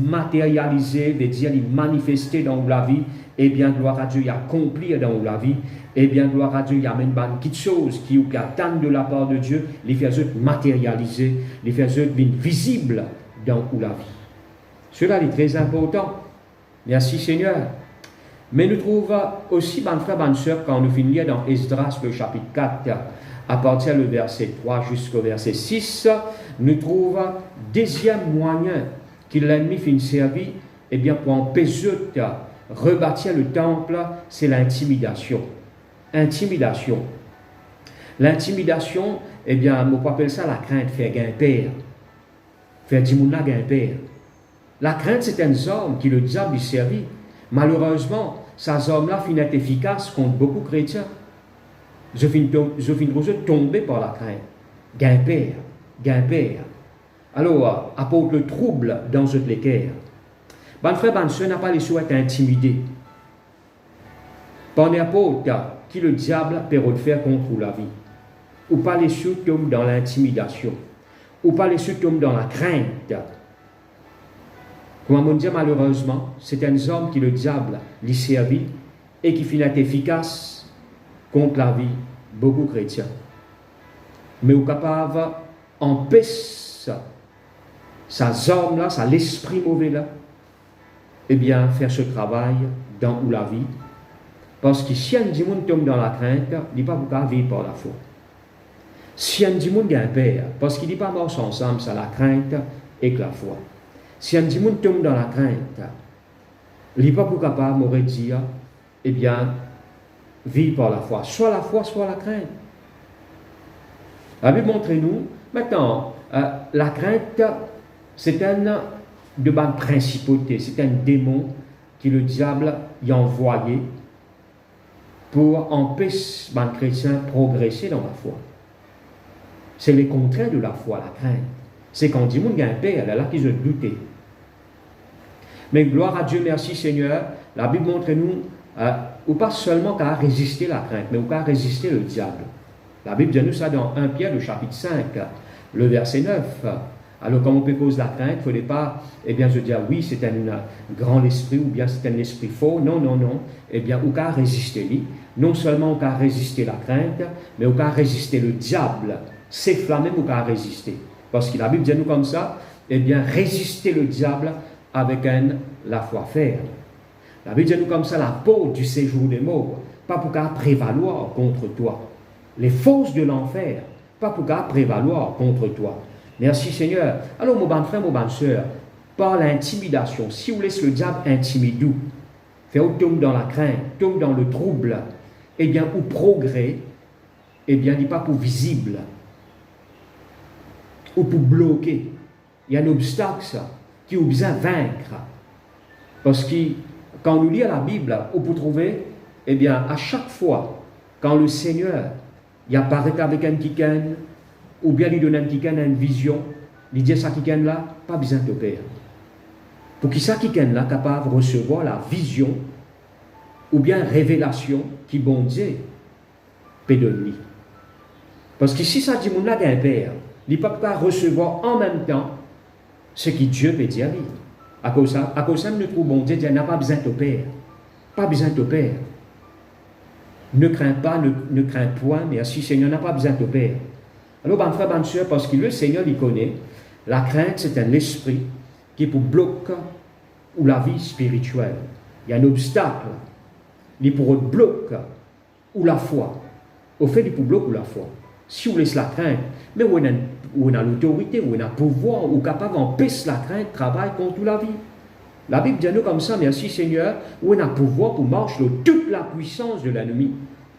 matérialisée, veut dire manifester dans la vie, et bien gloire à Dieu, il accomplir dans la vie, et bien gloire à Dieu, il amène quelque chose qui attend de la part de Dieu, les faire matérialiser, les faire visible dans la vie. Cela est très important. Merci Seigneur. Mais nous trouvons aussi, mes frères, mes sœurs, quand nous finissons dans Esdras, le chapitre 4, à partir du verset 3 jusqu'au verset 6, nous trouvons deuxième moyen que l'ennemi finit servir, eh bien, pour empêcher de rebâtir le temple, c'est l'intimidation. Intimidation. L'intimidation, eh bien, on appelle ça la crainte, faire gagner. Faire du monde gagner. La crainte, c'est un homme qui le diable lui servit. Malheureusement, ces hommes-là finissent efficaces contre beaucoup de chrétiens. Je finis tomber par la crainte. Gain-père. Alors, apporte le trouble dans votre cœur. Bon frère, bonne soeur n'a pas les souhaits intimidés. Par n'importe qui le diable peut faire contre la vie. Ou pas les souhaits tombent dans l'intimidation. Ou pas les souhaits tombent dans la crainte. Comme on dit malheureusement, c'est un homme qui le diable lui servit et qui finit efficace contre la vie beaucoup de chrétiens. mais ou capable empêcher sa zone là, ça l'esprit mauvais là, eh bien, faire ce travail dans ou la vie. Parce que si un monde tombe dans la crainte, il n'est pas pour vivre par la foi. Si un monde a un père, parce qu'il n'est pas mort ensemble, ça la crainte et que la foi. Si un monde tombe dans la crainte, il n'est pas pour capable de dire, eh bien, vivre par la foi. Soit la foi, soit la crainte. La Bible montre-nous, maintenant, la crainte, c'est un de bonne principauté, c'est un démon que le diable y a envoyé pour empêcher les chrétiens de progresser dans la foi. C'est le contraire de la foi, la crainte. C'est quand dit mon gain père, là qu'ils ont douté. Mais gloire à Dieu, merci Seigneur, la Bible montre-nous, ou pas seulement qu'à résister la crainte, mais ou qu'à résister le diable. La Bible dit nous ça dans 1 Pierre, le chapitre 5, le verset 9. Alors, quand on peut cause la crainte, il ne faudrait pas, eh bien, se dire, oui, c'est un grand esprit, ou bien c'est un esprit faux. Non, non, non. Eh bien, ou qu'à résister lui. Non seulement ou qu'à résister la crainte, mais ou qu'à résister le diable. C'est flammé ou qu'à résister. Parce que la Bible dit nous comme ça, eh bien, résister le diable avec la foi ferme. La Bible dit nous comme ça, la porte du séjour des morts, pas pour qu'à prévaloir contre toi. Les forces de l'enfer, pas pour qu'à prévaloir contre toi. Merci Seigneur. Alors, mon bon frère, mon bonne soeur, par l'intimidation, si vous laissez le diable intimider, faire tomber dans la crainte, tomber dans le trouble, eh bien, ou progrès, eh bien, il n'est pas pour visible, ou pour bloquer. Il y a un obstacle, ça, qui est besoin de vaincre. Parce que, quand on lit la Bible, on peut trouver, eh bien, à chaque fois, quand le Seigneur, il apparaît avec un tican, ou bien lui donne un tican une vision, lui dit ça tican là, pas besoin de père. Pour qu'il ça tican là capable de recevoir la vision ou bien révélation qui bon Dieu peut donner. Parce que si ça dit mon là d'un père, il ne peut pas recevoir en même temps ce que Dieu peut dire lui. À cause de ça, nous trouvons bon Dieu, il n'a pas besoin de père. Pas besoin de père. Ne crains pas, ne crains point, merci Seigneur, n'a pas besoin de père. Alors, bon frère, bonne soeur, parce que le Seigneur, il connaît, la crainte, c'est un esprit qui est pour bloquer ou la vie spirituelle. Il y a un obstacle, il est pour bloquer ou la foi. Au fait, il est pour bloquer ou la foi. Si vous laissez la crainte, mais on a l'autorité, on a le pouvoir, ou capable d'empêcher la crainte, travaille contre la vie. La Bible dit nous comme ça, merci Seigneur, on a le pouvoir pour marcher toute la puissance de l'ennemi.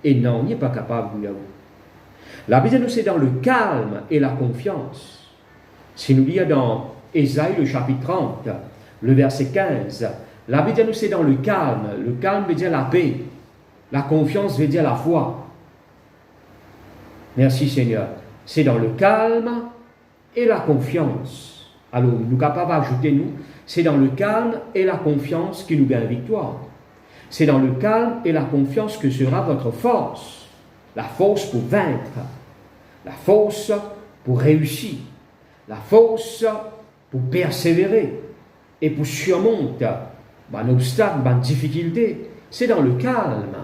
Et non, il n'est pas capable de vous. La Bible nous c'est dans le calme et la confiance. Si nous lisons dans Ésaïe le chapitre 30, le verset 15, la Bible nous c'est dans le calme. Le calme veut dire la paix. La confiance veut dire la foi. Merci Seigneur. C'est dans le calme et la confiance. Alors nous sommes capables d'ajouter nous, c'est dans le calme et la confiance qui nous gagne victoire. C'est dans le calme et la confiance que sera votre force. La force pour vaincre, la force pour réussir, la force pour persévérer et pour surmonter un obstacle, une difficulté. C'est dans le calme.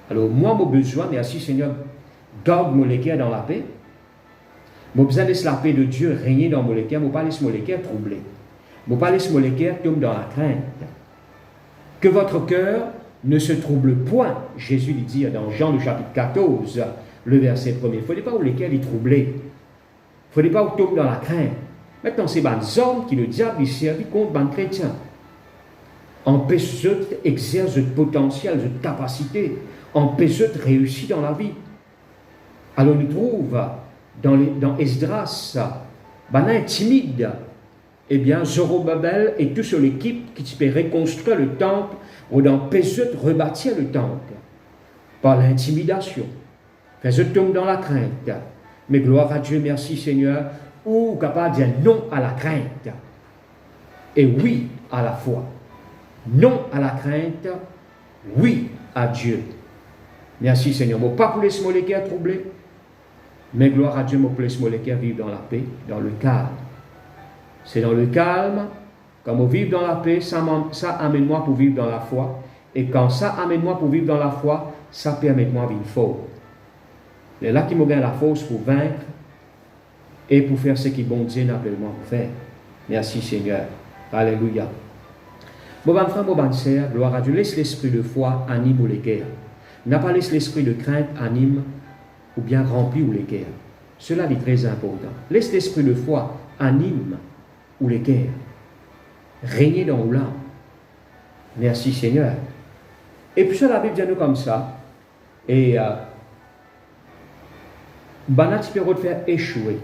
Alors moi, mon besoin, merci Seigneur, garde mon cœur dans la paix. Mon besoin laisse la paix de Dieu régner dans mon cœur, mon pas laisse mon cœur troubler. Mon pas laisse mon cœur tomber dans la crainte. Que votre cœur ne se trouble point, Jésus lui dit dans Jean le chapitre 14, le verset 1er. Il ne fallait pas où lesquels il troublait. Il ne fallait pas où tomber dans la crainte. Maintenant, c'est des hommes qui le diable il servit contre les chrétiens. Empêche d'exercer de potentiel, de capacité, empêche de réussir dans la vie. Alors, on trouve dans Esdras, intimide, eh bien, Zorobabel et toute l'équipe qui peut reconstruire le temple ou d'empêcher de rebâtir le temple par l'intimidation. Faisait tomber dans la crainte. Mais gloire à Dieu, merci Seigneur, ou capable de dire non à la crainte et oui à la foi. Non à la crainte, oui à Dieu. Merci Seigneur. Bon, pas pour laisser mon cœur troublé, mais gloire à Dieu, mon laisse mon cœur vivre dans la paix, dans le calme. C'est dans le calme, quand on vit dans la paix, ça amène-moi pour vivre dans la foi. Et quand ça amène-moi pour vivre dans la foi, ça permet-moi de vivre fort. C'est là qui m'a gagné la force pour vaincre et pour faire ce qui bon Dieu n'appelle moi pour faire. Merci Seigneur. Alléluia. Bon frère, bon sœur, gloire à Dieu. Laisse l'esprit de foi anime ou les guerres. N'a pas laissé l'esprit de crainte anime ou bien rempli ou les guerres. Cela est très important. Laisse l'esprit de foi anime ou les guerres. Régner dans l'âme. Merci Seigneur. Et puis ça, la Bible dit nous comme ça. Et Banat peut faire échouer.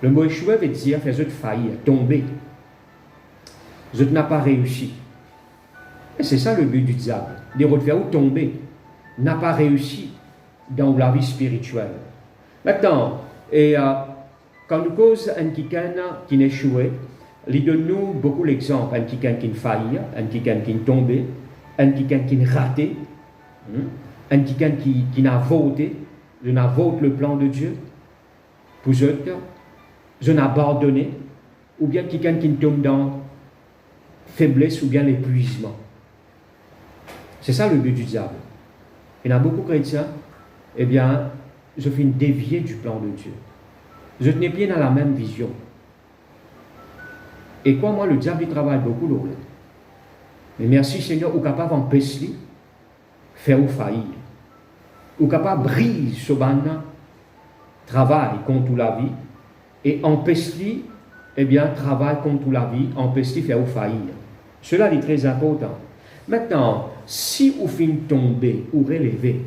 Le mot échouer veut dire faire faillir, tomber. Je n'ai pas réussi. Et c'est ça le but du diable. De faire ou tomber. N'a pas réussi dans la vie spirituelle. Maintenant, quand nous cause un quelqu'un qui n'a échoué, il donne nous beaucoup l'exemple. Un quelqu'un qui faillit, un quelqu'un qui est tombé, un quelqu'un qui est raté, un quelqu'un qui n'a voté, je n'a voté le plan de Dieu. Pour eux, je n'ai abandonné, ou bien quelqu'un qui tombe dans faiblesse ou bien l'épuisement. C'est ça le but du diable. Il y a beaucoup de chrétiens, eh bien, je finis dévier du plan de Dieu. Je n'ai pas dans la même vision. Et quoi, moi, le diable, il travaille beaucoup là. Mais merci Seigneur, ou capable d'empêcher, faire ou faillir. Ou capable de briser ce travail contre la vie et empêcher, eh bien, travail contre la vie, empêcher faire ou faillir. Cela est très important. Maintenant, si vous finissez tomber ou relever,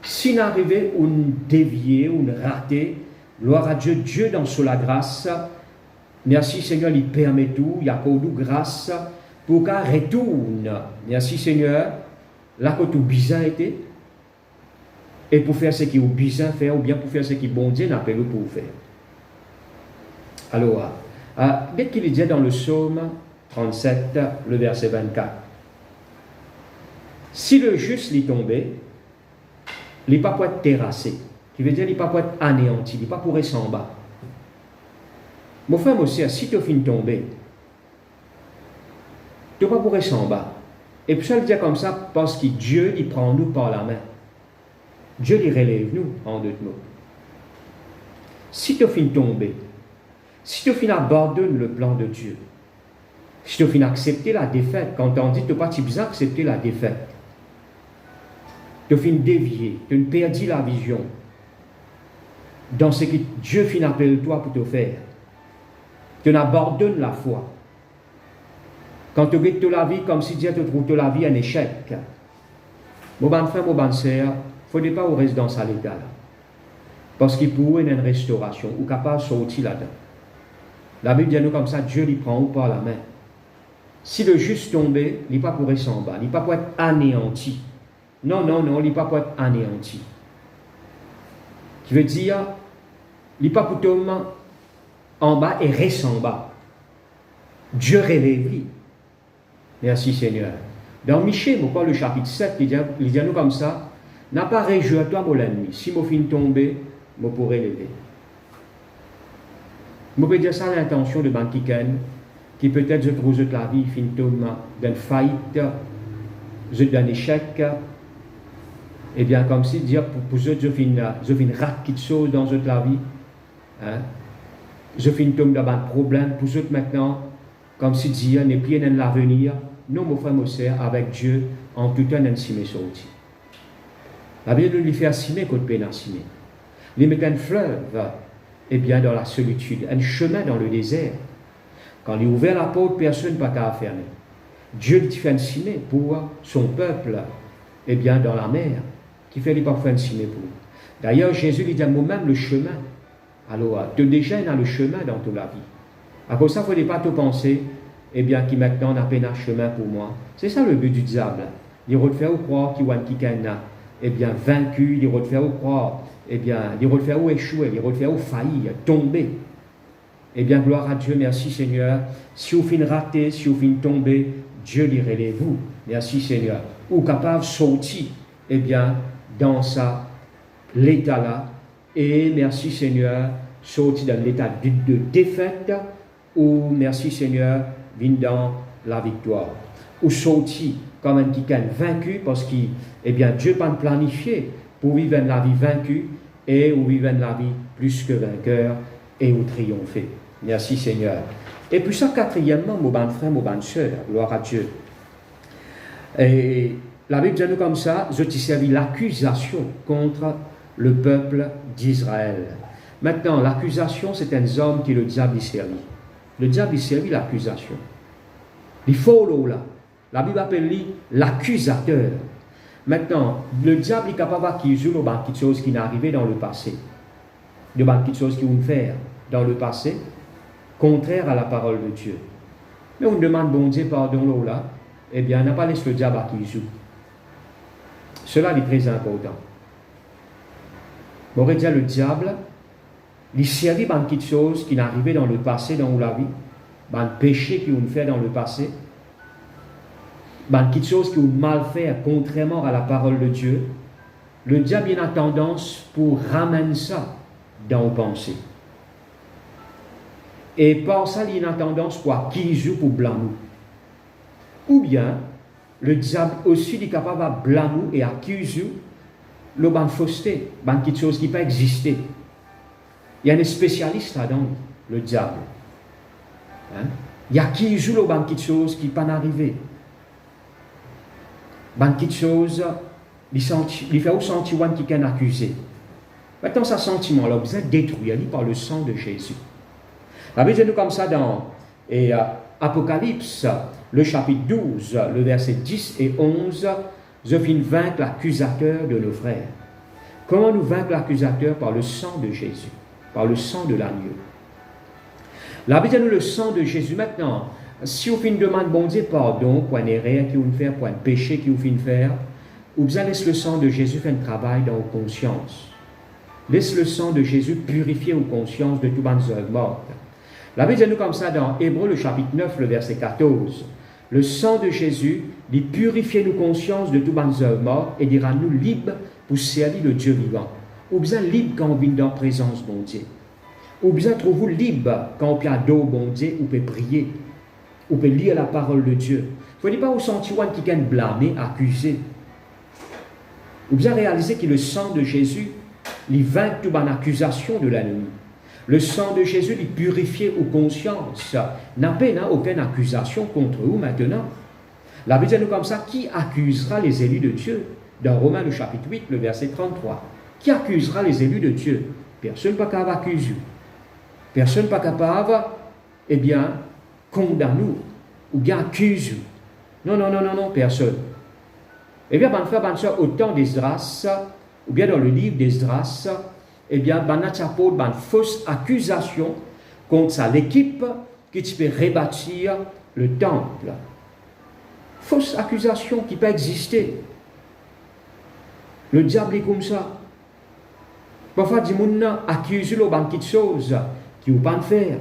si vous arrivez ou dévier ou rater, gloire à Dieu, Dieu dans la grâce, merci Seigneur, il permet tout, il y a pour nous grâce pour qu'elle retourne. Merci Seigneur, là que tout bizarre était, et pour faire ce qui est bizarre faire, ou bien pour faire ce qui bon Dieu n'appelle pour faire. Alors, dès qu'il dit dans le psaume 37, le verset 24, si le juste l'est tombé, il n'est pas pour être terrassé, qui veut dire il n'est pas pour être anéanti, il n'est pas pour être en bas. Mon frère, aussi, si tu finis tomber, tu n'es pas pour être en bas. Et puis ça le dit comme ça parce que Dieu, il prend nous par la main. Dieu, il relève nous, en deux mots. Si tu finis tomber, si tu finis abandonner le plan de Dieu, si tu finis accepter la défaite, quand on dit tu n'as pas besoin d'accepter la défaite, tu finis dévier, tu perdis la vision dans ce que Dieu finit appelle toi pour te faire. Tu abandonnes la foi. Quand tu guettes la vie comme si Dieu te trouve la vie un échec. Mon bon frère, mon bonne sœur, il ne faudrait pas rester dans cet état-là. Parce qu'il pourrait y avoir une restauration, ou capable de sortir là-dedans. La Bible dit nous comme ça, Dieu lui prend ou par la main. Si le juste tombé, il n'est pas pour rester en bas, il n'est pas pour être anéanti. Non, il n'est pas pour être anéanti. Qui veut dire, il n'est pas pour tomber en bas et reste en bas. Dieu relève lui. Merci Seigneur. Dans Michée, le chapitre 7, il dit nous comme ça, n'a pas réjoui à toi mon ennemi. Si mon fin tomber, je pourrai lever. Je peux dire ça à l'intention de Bankiken, qui peut-être je trouve la vie, fin tombe d'une faillite, d'un échec, et bien comme si dire pour eux, je finis rate quelque chose dans la vie, hein? Je finis tomber dans un problème, pour eux maintenant, comme si Dieu n'est plus dans l'avenir, nous, mon frère, mon sœur, avec Dieu, en tout temps, nous sommes sortis. La Bible nous fait assumer qu'on peut assumer. Il met un fleuve, eh bien, dans la solitude, un chemin dans le désert. Quand il ouvert la porte, personne n'a pas qu'à fermer. Dieu lui fait assumer pour son peuple, eh bien, dans la mer, qui fait lui pas faire assumer pour. D'ailleurs, Jésus lui dit moi-même le chemin. Alors, tu es déjà dans le chemin dans toute la vie. À cause de ça, il ne faudrait pas te penser, eh bien, qui maintenant n'a pas un chemin pour moi. C'est ça le but du diable. Il refait ou croire qu'il y a quelqu'un, eh bien, vaincu, il refait ou croire, eh bien, il refait ou échouer, il refait ou faillir, tomber. Eh bien, gloire à Dieu, merci Seigneur. Si vous finissez raté, si vous finissez tomber, Dieu lui relève vous. Merci Seigneur. Ou capable de sortir, eh bien, dans l'état-là. Et merci Seigneur, sortir dans l'état de défaite, ou merci Seigneur, venir dans la victoire. Ou sortir comme un quelqu'un vaincu, parce que, eh bien, Dieu n'a pas planifié pour vivre la vie vaincue et ou vivre la vie plus que vainqueur et ou triompher. Merci Seigneur. Et puis ça, quatrièmement, mon bon frère, mon bonne soeur, gloire à Dieu. Et la Bible dit nous comme ça, je t'ai servi l'accusation contre le peuple d'Israël. Maintenant, l'accusation, c'est un homme qui le diable y servit. Le diable y servit l'accusation. Il faut là. La Bible appelle lui l'accusateur. Maintenant, le diable est capable d'accuser de quelque chose qui n'est arrivé dans le passé. De quelque chose qu'il vont faire dans le passé, contraire à la parole de Dieu. Mais on demande, bon Dieu, pardon là, eh bien, on n'a pas laissé le diable accuser. Cela est très important. On aurait dit le diable, il servait dans quelque chose qui n'est arrivé dans le passé, dans la vie, dans le péché qu'ils ont fait dans le passé, dans quelque chose qu'ils ont mal fait, contrairement à la parole de Dieu. Le diable a tendance pour ramener ça dans nos pensées. Et par ça, il a tendance pour accuser, pour blâmer. Ou bien, le diable aussi est capable de blâmer et accuser le ban fausseté, ban quelque chose qui peut exister. Il y a un spécialiste là-dedans, le diable. Hein? Il y a qui joue le ban quelque chose qui peut arriver. Ban quelque chose, il fait au sentiment qui est accusé. Maintenant, ce sentiment-là, vous êtes détruit par le sang de Jésus. La Bible dit comme ça dans Apocalypse, le chapitre 12, le verset 10 et 11, je viens vaincre l'accusateur de nos frères. Comment nous vaincre l'accusateur? Par le sang de Jésus, par le sang de l'agneau. La Bible dit le sang de Jésus. Maintenant, si vous finissez demande bon Dieu pardon pour une erreur qui vous fait, pour un péché qui vous finissez faire, vous allez laisser le sang de Jésus faire un travail dans vos consciences. Laisse le sang de Jésus purifier vos consciences de tout bonnes œuvres mortes. La Bible dit nous comme ça dans Hébreux, le chapitre 9, le verset 14. Le sang de Jésus, il purifie nos consciences de tout bonnes œuvres mortes et dira nous libres pour servir le Dieu vivant. Ou bien libre quand on vient dans la présence de bon Dieu. Ou bien trouvez-vous libre quand on peut adorer bon Dieu, ou peut prier, ou peut lire la parole de Dieu. Il ne faut pas vous sentir qui est blâmé, accusé. Ou bien réaliser que le sang de Jésus, il vainc toute bonne accusation de l'ennemi. Le sang de Jésus, il purifie aux consciences. N'a pas aucune accusation contre vous maintenant. La Bible dit comme ça, qui accusera les élus de Dieu? Dans Romains, le chapitre 8, le verset 33. Qui accusera les élus de Dieu? Personne n'est pas capable d'accuser. Personne n'est pas capable, eh bien, condamner ou bien accuse. Non, personne. Eh bien, au temps d'Esdras, ou bien dans le livre d'Esdras, eh bien, il y a une fausse accusation contre l'équipe qui peut rebâtir le temple. Fausse accusation qui peut exister. Le diable est comme ça. Parfois, il y a accusé de quelque chose qui ne peut pas faire.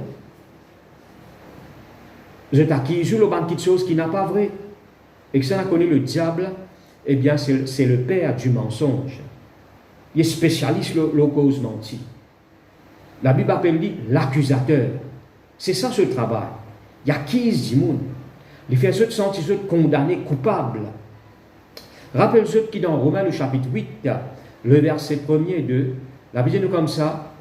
Vous êtes accusé de quelque chose qui n'a pas vrai. Et que ça, on connaît le diable, eh bien, c'est le père du mensonge. Il est spécialiste de la cause mentie. La Bible appelle lui l'accusateur. C'est ça ce travail. Il accuse du monde. Il fait ceux qui sont condamnés, coupables. Rappelez-vous qui dans Romains le chapitre 8, le verset 1er et 2, la Bible dit comme ça,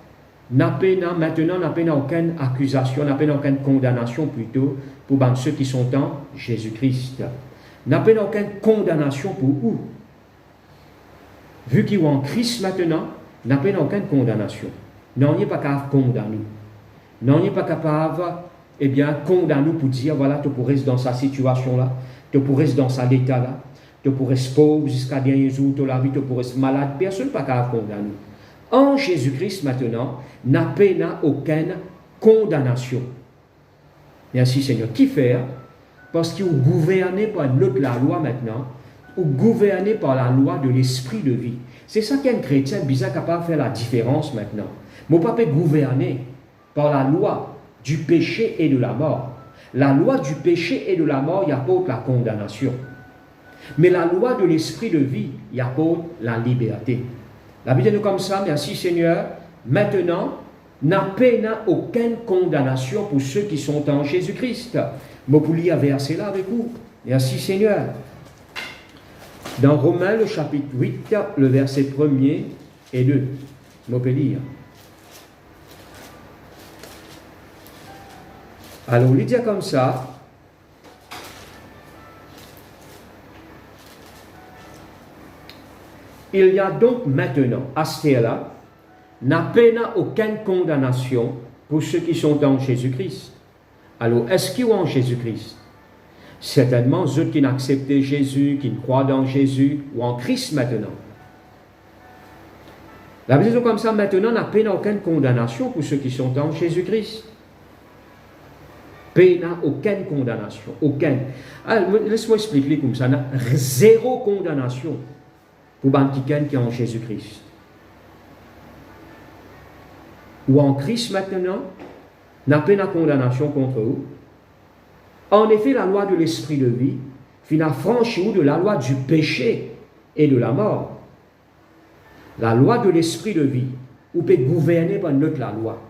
maintenant n'a pas aucune accusation, n'a pas aucune condamnation plutôt pour ceux qui sont en Jésus-Christ. N'a pas aucune condamnation pour eux. Vu qu'ils sont en Christ maintenant, n'a pas aucune condamnation. Non, il n'est pas capable de condamner. Non, il n'est pas capable, eh bien, condamner pour dire, voilà, tu pourrais rester dans sa situation-là, tu pourrais rester dans cet état-là, tu pourrais être pauvre jusqu'à dernier jour de la vie, tu pourrais être malade. Personne n'est pas capable de condamner. En Jésus-Christ maintenant, n'a pas aucune condamnation. Merci Seigneur. Qui fait? Parce qu'il est gouverné par notre la loi maintenant, ou gouverné par la loi de l'esprit de vie. C'est ça qu'un chrétien bizarre capable de faire la différence maintenant. Mon papa est gouverné par la loi du péché et de la mort. La loi du péché et de la mort y apporte la condamnation. Mais la loi de l'esprit de vie y apporte la liberté. La Bible dit comme ça, merci Seigneur, maintenant, n'a pas aucune condamnation pour ceux qui sont en Jésus-Christ. Mais pour lire un verset là avec vous, merci Seigneur. Dans Romains, le chapitre 8, le verset 1er et 2, on peut lire. Alors, il dit comme ça. Il y a donc maintenant, à ce là, n'a peine aucune condamnation pour ceux qui sont en Jésus-Christ. Alors, est-ce qu'ils sont en Jésus-Christ? Certainement, ceux qui n'acceptent Jésus, qui ne croient dans Jésus, ou en Christ maintenant. La Bible dit comme ça, maintenant, n'a peine aucune condamnation pour ceux qui sont en Jésus-Christ. Peine aucune condamnation, aucune. Alors, laisse-moi expliquer comme ça, zéro condamnation pour quelqu'un qui est en Jésus-Christ. Ou en Christ maintenant, n'a pas de condamnation contre eux. En effet, la loi de l'esprit de vie finit franchi de la loi du péché et de la mort. La loi de l'esprit de vie, ou peut gouverner par notre la loi.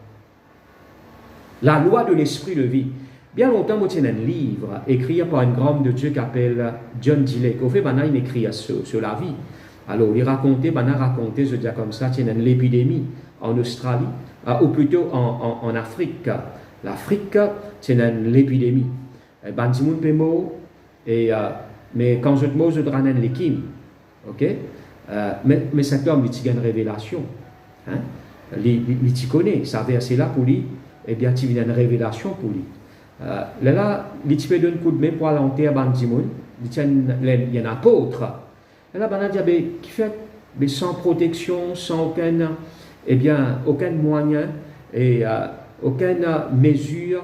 La loi de l'esprit de vie. Bien longtemps, moi, j'ai un livre écrit par un grand homme de Dieu qui s'appelle John Dilley. Au fait, il écrit sur la vie. Alors, il racontait, je dis comme ça, il y a l'épidémie en Australie, ou plutôt en Afrique. L'Afrique, c'est l'épidémie. Bandimoun peut mort, mais quand je te mort, je te ramène l'équime. Ok? Mais cet homme, il a une révélation. Hein? Il connaît, il savait, c'est là pour lui, et bien, il a une révélation pour lui. Là, il peut donner un coup de main pour alentir Bandimoun. Il y a un apôtre. Et là, il y a qui fait sans protection, sans aucun moyen et aucune mesure.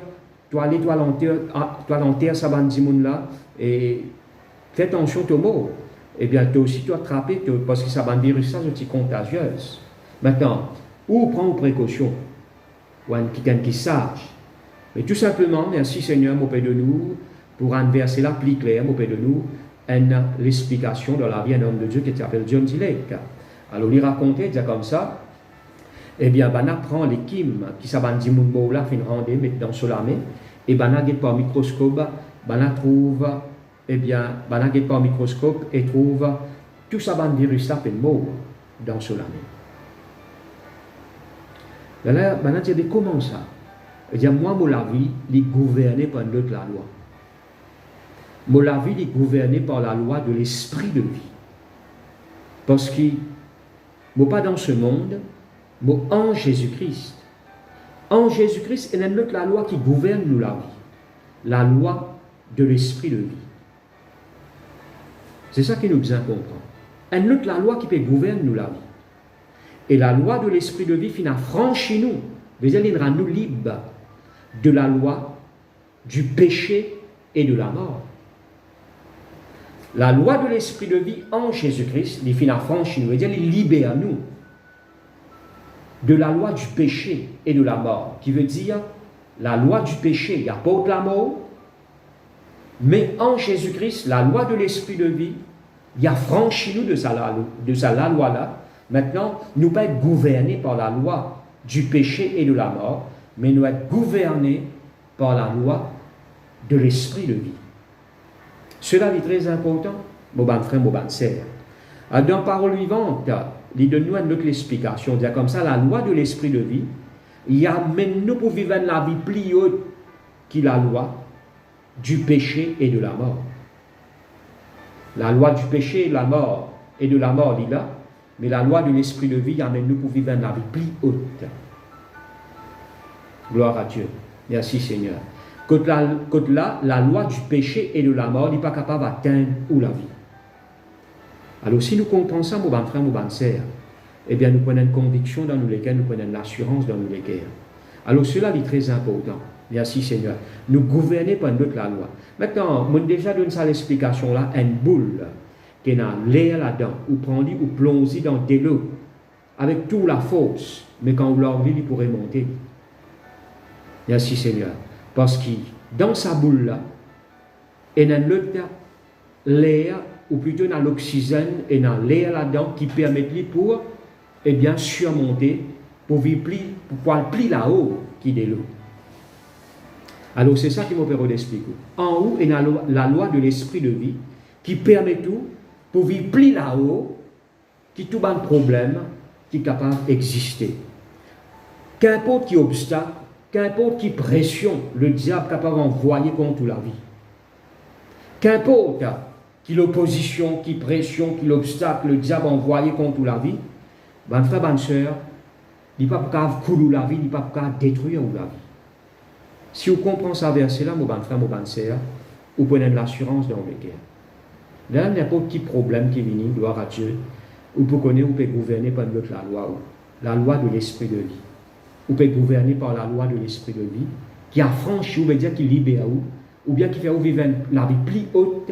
Tu dois aller, tu dois alentir sa Bandimoun là et fais attention aux mots. Et bien, toi aussi, tu dois attraper parce que sa virus, ça, c'est contagieuse. Maintenant, où prendre précaution? Ou quelqu'un qui sage. Mais tout simplement, merci Seigneur, auprès de nous, pour un verset là plus clair, auprès de nous, l'explication dans la vie d'un homme de Dieu qui s'appelle John Dilley. Alors, il racontait, il disait comme ça, eh bien, on apprend les kim qui s'appellent Dimoun là, fin rendez, mettre dans ce lamé, et on a par microscope, on trouve, eh bien, on a par microscope et trouve tout ça, un virus là, mort dans ce lamé. Là, on a dit, comment ça? Eh moi, la vie, il est gouverné par notre la loi. La vie est gouvernée par la loi de l'esprit de vie. Parce que, pas dans ce monde, mais en Jésus-Christ. En Jésus-Christ, il y a la loi qui gouverne nous la vie. La loi de l'esprit de vie. C'est ça qui nous besoin comprendre. Il y a la loi qui peut gouverner nous la vie. Et la loi de l'esprit de vie finit franchi nous. Il rend nous libres de la loi du péché et de la mort. La loi de l'esprit de vie en Jésus-Christ, il finit franchi nous. Il libère nous de la loi du péché et de la mort, qui veut dire la loi du péché, il n'y a pas de la mort, mais en Jésus-Christ, la loi de l'esprit de vie, il a franchi nous de sa loi là. Maintenant, nous ne pouvons pas être gouvernés par la loi du péché et de la mort, mais nous être gouvernés par la loi de l'esprit de vie. Cela est très important, mon bon frère, mon bonne sœur. Dans Parole vivante, il donne nous une autre explication. Dire comme ça, la loi de l'esprit de vie, il amène nous pour vivre la vie plus haute que la loi du péché et de la mort. La loi du péché et de la mort il est là, mais la loi de l'esprit de vie amène nous pour vivre la vie plus haute. Gloire à Dieu. Merci Seigneur. Quand là, la loi du péché et de la mort n'est pas capable d'atteindre la vie. Alors si nous comprenons ça, mon bon frère, mon bonne sœur, eh bien nous prenons une conviction dans nous lesquelles, nous prenons une assurance dans nous lesquelles. Alors cela est très important. Merci Seigneur. Nous gouverner par notre la loi. Maintenant, moi déjà donné ça l'explication là, une boule qui est dans l'air là-dedans, ou prendre ou plonger dans de l'eau, avec toute la force, mais quand vous l'enlevez, il pourrait monter. Merci Seigneur. Parce que dans sa boule là, il y a l'air, ou plutôt dans l'oxygène et dans l'air là-dedans qui permettent pour surmonter, pour pouvoir plier là-haut qui est de l'eau. Alors c'est ça qui m'a permis d'expliquer. En haut, il y a la loi de l'esprit de vie qui permet tout pour vivre plus là-haut, qui tout un problème qui est capable d'exister. Qu'importe qui obstacle, qu'importe qui pression le diable est capable d'envoyer contre la vie. Qu'importe qui l'opposition, qui pression, qui l'obstacle, le diable envoyé contre la vie, ben frère, ben sœur, il n'est pas capable de couler la vie, il n'est pas capable de détruire la vie. Si vous comprenez ce verset-là, mon ben frère, mon ben sœur, vous prenez de l'assurance dans les guerres. Là, n'importe quel problème qui vient, gloire à Dieu, vous pouvez connaître, vous pouvez gouverner par la loi de l'esprit de vie. Vous pouvez gouverner par la loi de l'esprit de vie, qui affranchit, vous veut dire qui libère vous, ou bien qui fait vous vivre la vie plus haute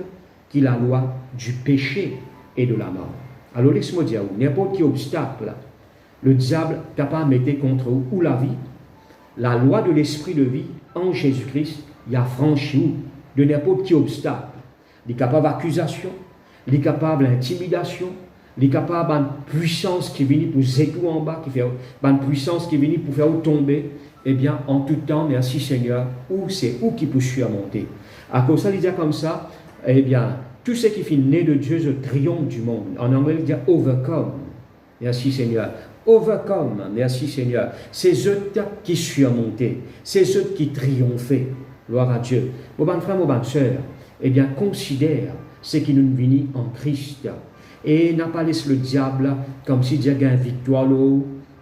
que la loi du péché et de la mort. Alors laisse-moi dire, n'importe quel obstacle, le diable est capable de mettre contre vous ou la vie, la loi de l'esprit de vie en Jésus-Christ, il a franchi de n'importe quel obstacle. Il est capable d'accusation, il est capable d'intimidation, il est capable d'une puissance qui vient pour zétou en bas, qui fait une puissance qui vient pour faire tomber. Eh bien, en tout temps, merci Seigneur, où c'est où qui peut surmonter. À cause de ça, il dit comme ça, eh bien, tout ce qui est né de Dieu, je triomphe du monde. En anglais, il dit overcome. Merci Seigneur. Overcome, merci Seigneur. C'est eux qui surmontaient, c'est eux qui triomphaient. Gloire à Dieu. Mon bon frère, mon bonne soeur, eh bien, considère ce qui nous vient en Christ. Et n'a pas laissé le diable comme si Dieu a une victoire,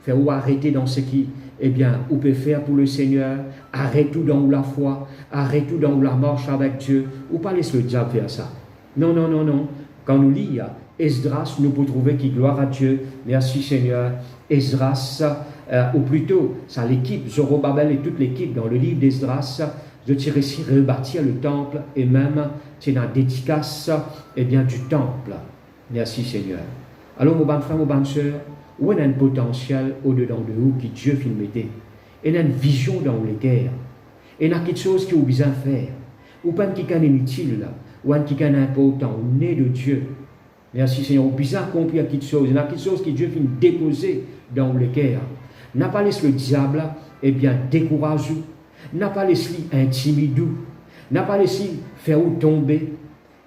faire ou arrêter dans ce qui, eh bien, vous pouvez faire pour le Seigneur, arrête tout dans la foi, arrête tout dans la marche avec Dieu, ou pas laisser le diable faire ça. Non, non, non, non. Quand nous lisons Esdras, nous pouvons trouver qui gloire à Dieu, merci Seigneur, Esdras, ou plutôt, ça l'équipe, Zorobabel et toute l'équipe dans le livre d'Esdras, de tirer ici, rebâtir le temple, et même, c'est la dédicace, eh bien, du temple. Merci Seigneur. Alors, mon bon frère, mon bonne soeur, où il y a un potentiel au-dedans de vous qui Dieu filmait. Il y a une vision dans les guerres. Il y a quelque chose qui vous besoin de faire. Ou pas qui est inutile, ou un qui est important, ou né de Dieu. Merci Seigneur. Vous besoin d'accomplir quelque chose. Il y a quelque chose que Dieu vient déposer dans les guerres. N'a pas laissé le diable, eh bien, décourager. N'a pas laissé intimider. N'a pas laissé faire vous tomber.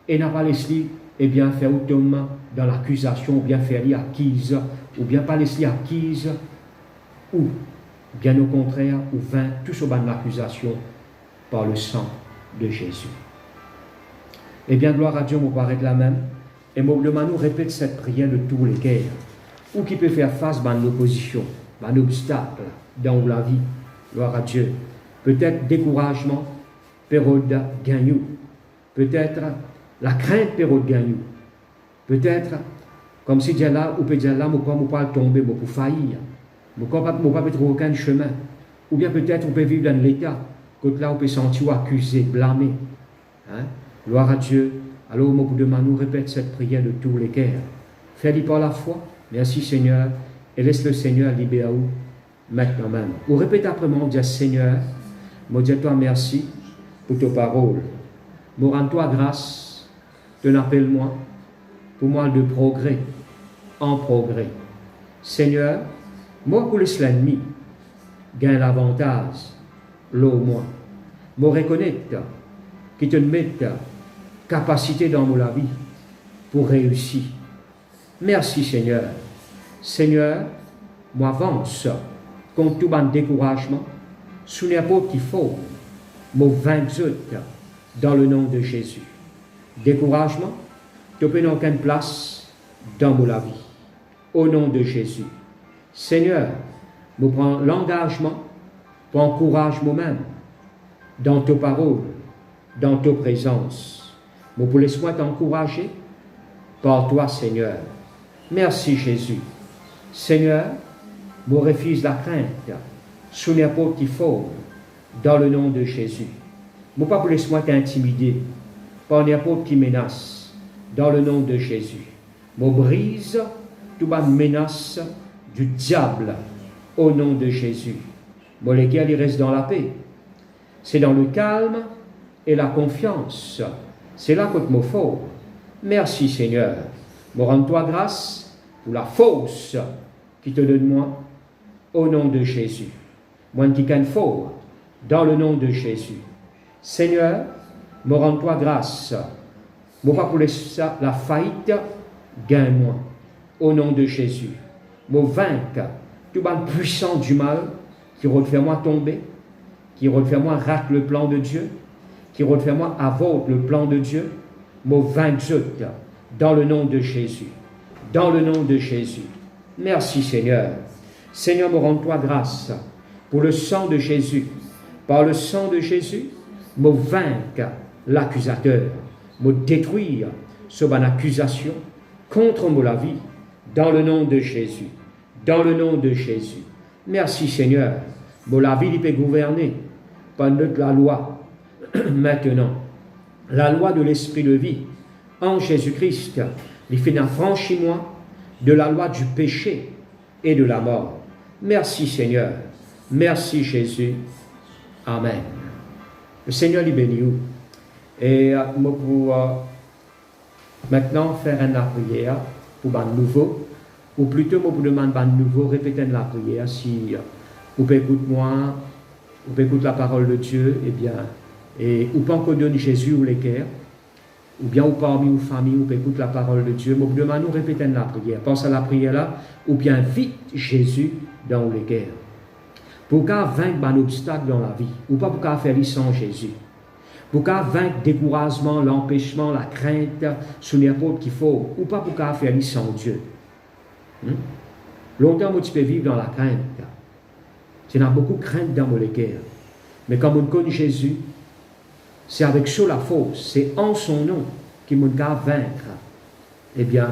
Et n'a pas laissé, eh bien, faire vous tomber dans l'accusation, ou bien faire les acquise, ou bien pas laisser acquise, ou bien au contraire, ou vain, tout au bas de l'accusation par le sang de Jésus. Eh bien, gloire à Dieu, on paraît de la même, et nous répète cette prière de tous les guerres, ou qui peut faire face à l'opposition, à un obstacle dans la vie, gloire à Dieu. Peut-être découragement, période gagnant, peut-être la crainte, période gagnant, peut-être comme si Dieu là, ou peut dire là, je ne peux pas tomber, je peux faillir, je ne peux pas trouver aucun chemin. Ou bien peut-être on peut vivre dans l'état, que là on peut se sentir accusé, blâmé. Hein? Gloire à Dieu. Alors, mon bout de main, nous répète cette prière de tous les guerres. Fais-le par la foi. Merci Seigneur. Et laisse le Seigneur libérer vous maintenant même. Ou répète après moi, dis Seigneur, moi dis toi merci pour tes paroles. Moi rends-toi grâce, te appelle-moi. Pour moi de progrès en progrès. Seigneur, moi pour l'ennemi, gagne l'avantage, l'eau moi. Moi reconnaître qui te mette capacité dans mon vie pour réussir. Merci Seigneur. Seigneur, moi avance contre tout mon découragement, sous n'importe qui forme, moi 28 dans le nom de Jésus. Découragement, tu peux aucune place dans mon vie. Au nom de Jésus. Seigneur, je prends l'engagement pour encourager moi-même dans tes paroles, dans ta présence. Je pour laisse-moi t'encourager par toi, Seigneur. Merci, Jésus. Seigneur, je refuse la crainte sous n'importe qui forme dans le nom de Jésus. Je ne pas laisse-moi t'intimider par n'importe qui menace. Dans le nom de Jésus, je brise toute menace du diable au nom de Jésus. Bon, les guerres, ils restent dans la paix. C'est dans le calme et la confiance. C'est là que je me fous. Merci Seigneur. Me rends-toi grâce pour la force qui te donne moi au nom de Jésus. Moi qui gagne fort dans le nom de Jésus. Seigneur, me rends-toi grâce. Moi pas pour la faillite gagne-moi. Au nom de Jésus. Moi vaincre tout le puissant du mal qui refait moi tomber, qui refait moi rater le plan de Dieu, qui refait moi avorter le plan de Dieu. Moi vaincre dans le nom de Jésus. Dans le nom de Jésus. Merci Seigneur. Seigneur, me rends-toi grâce pour le sang de Jésus. Par le sang de Jésus, me vaincre l'accusateur, me détruire ce bonne accusation contre moi la vie, dans le nom de Jésus. Dans le nom de Jésus. Merci Seigneur. Mon la vie peut gouverner par notre la loi. Maintenant, la loi de l'esprit de vie en Jésus-Christ, il fait affranchis-moi de la loi du péché et de la mort. Merci Seigneur. Merci Jésus. Amen. Le Seigneur lui bénit. Et pour maintenant faire une prière pour un nouveau, ou plutôt pour demander un nouveau, répéter la prière. Si vous pouvez écouter moi, vous pouvez écouter la parole de Dieu, eh bien, et ou pas encore donner Jésus ou les cœurs, ou bien ou parmi vos familles, vous pouvez écouter la parole de Dieu, mais vous demandez répéter la prière. Pense à la prière là, ou bien vite Jésus dans les cœurs. Pour qu'à vaincre un obstacle dans la vie, ou pas pour qu'à faire sans Jésus. Pour qu'à vaincre le découragement, l'empêchement, la crainte, sous n'importe qu'il faut, ou pas pour qu'à faire sans Dieu. Longtemps, tu peux vivre dans la crainte. Tu as beaucoup de crainte dans mon cœur. Mais quand on connaît Jésus, c'est avec ça la force, c'est en son nom qu'il m'a vaincre. Eh bien,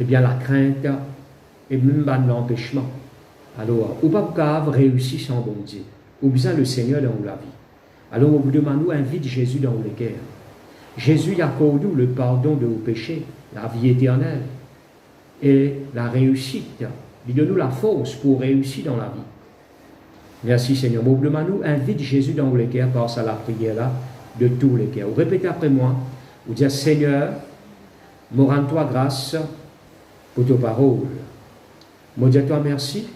la crainte et même l'empêchement. Alors, ou pas pour réussir sans bon Dieu, ou bien le Seigneur dans la vie. Alors, on vous demande, nous invite Jésus dans le cœur. Jésus accorde nous le pardon de nos péchés, la vie éternelle et la réussite. Il donne nous la force pour réussir dans la vie. Merci Seigneur. Nous demandons, invite Jésus dans le cœur par ça la prière là de tous les cœurs. Répétez après moi, vous dites Seigneur, me rends-toi grâce pour tes paroles. Me dis-toi merci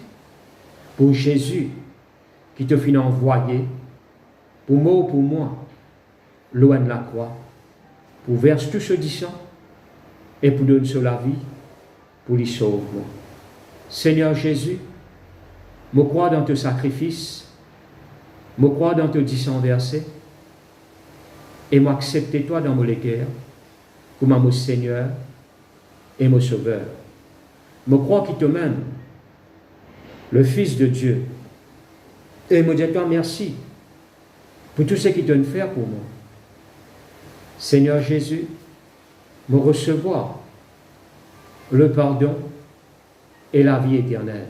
pour Jésus qui te finit envoyer pour moi, loin de la croix, pour verser tout ce du sang et pour donner sur la vie, pour les sauver. Seigneur Jésus, me crois dans tes sacrifices, me crois dans tes 10 versets, et m'accepter toi dans mon cœur, comme mon Seigneur et mon Sauveur. Me crois qu'il te m'aime, le Fils de Dieu, et me dis-toi merci pour tout ce qu'il te fait pour moi. Seigneur Jésus, me recevoir le pardon et la vie éternelle.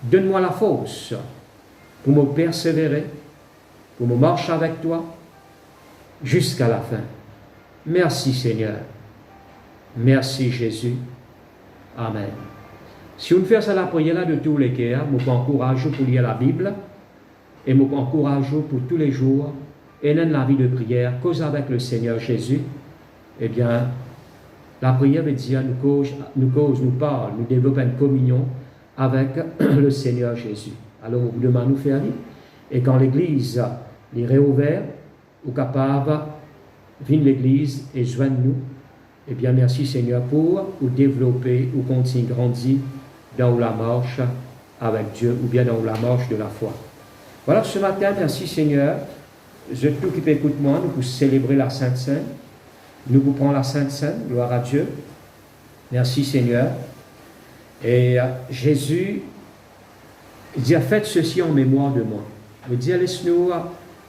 Donne-moi la force pour me persévérer, pour me marcher avec toi jusqu'à la fin. Merci Seigneur. Merci Jésus. Amen. Si on fait ça la prière là de tous les cœurs, je m'encourage pour lire la Bible et je m'encourage pour tous les jours et dans la vie de prière, cause avec le Seigneur Jésus. Eh bien, la prière veut dire nous parle, nous développons une communion avec le Seigneur Jésus. Alors, on vous demande de nous faire vivre. Et quand l'église est réouverte, ou capable de venir l'église et joindre nous, eh bien, merci Seigneur pour vous développer ou continuer à grandir dans la marche avec Dieu ou bien dans la marche de la foi. Voilà, ce matin, merci Seigneur. Je tout qui peut écouter moi, nous pouvons célébrer la Sainte Seine. Nous vous prenons la Sainte Seine, gloire à Dieu. Merci Seigneur. Et Jésus dit, faites ceci en mémoire de moi. Il dit, laisse-nous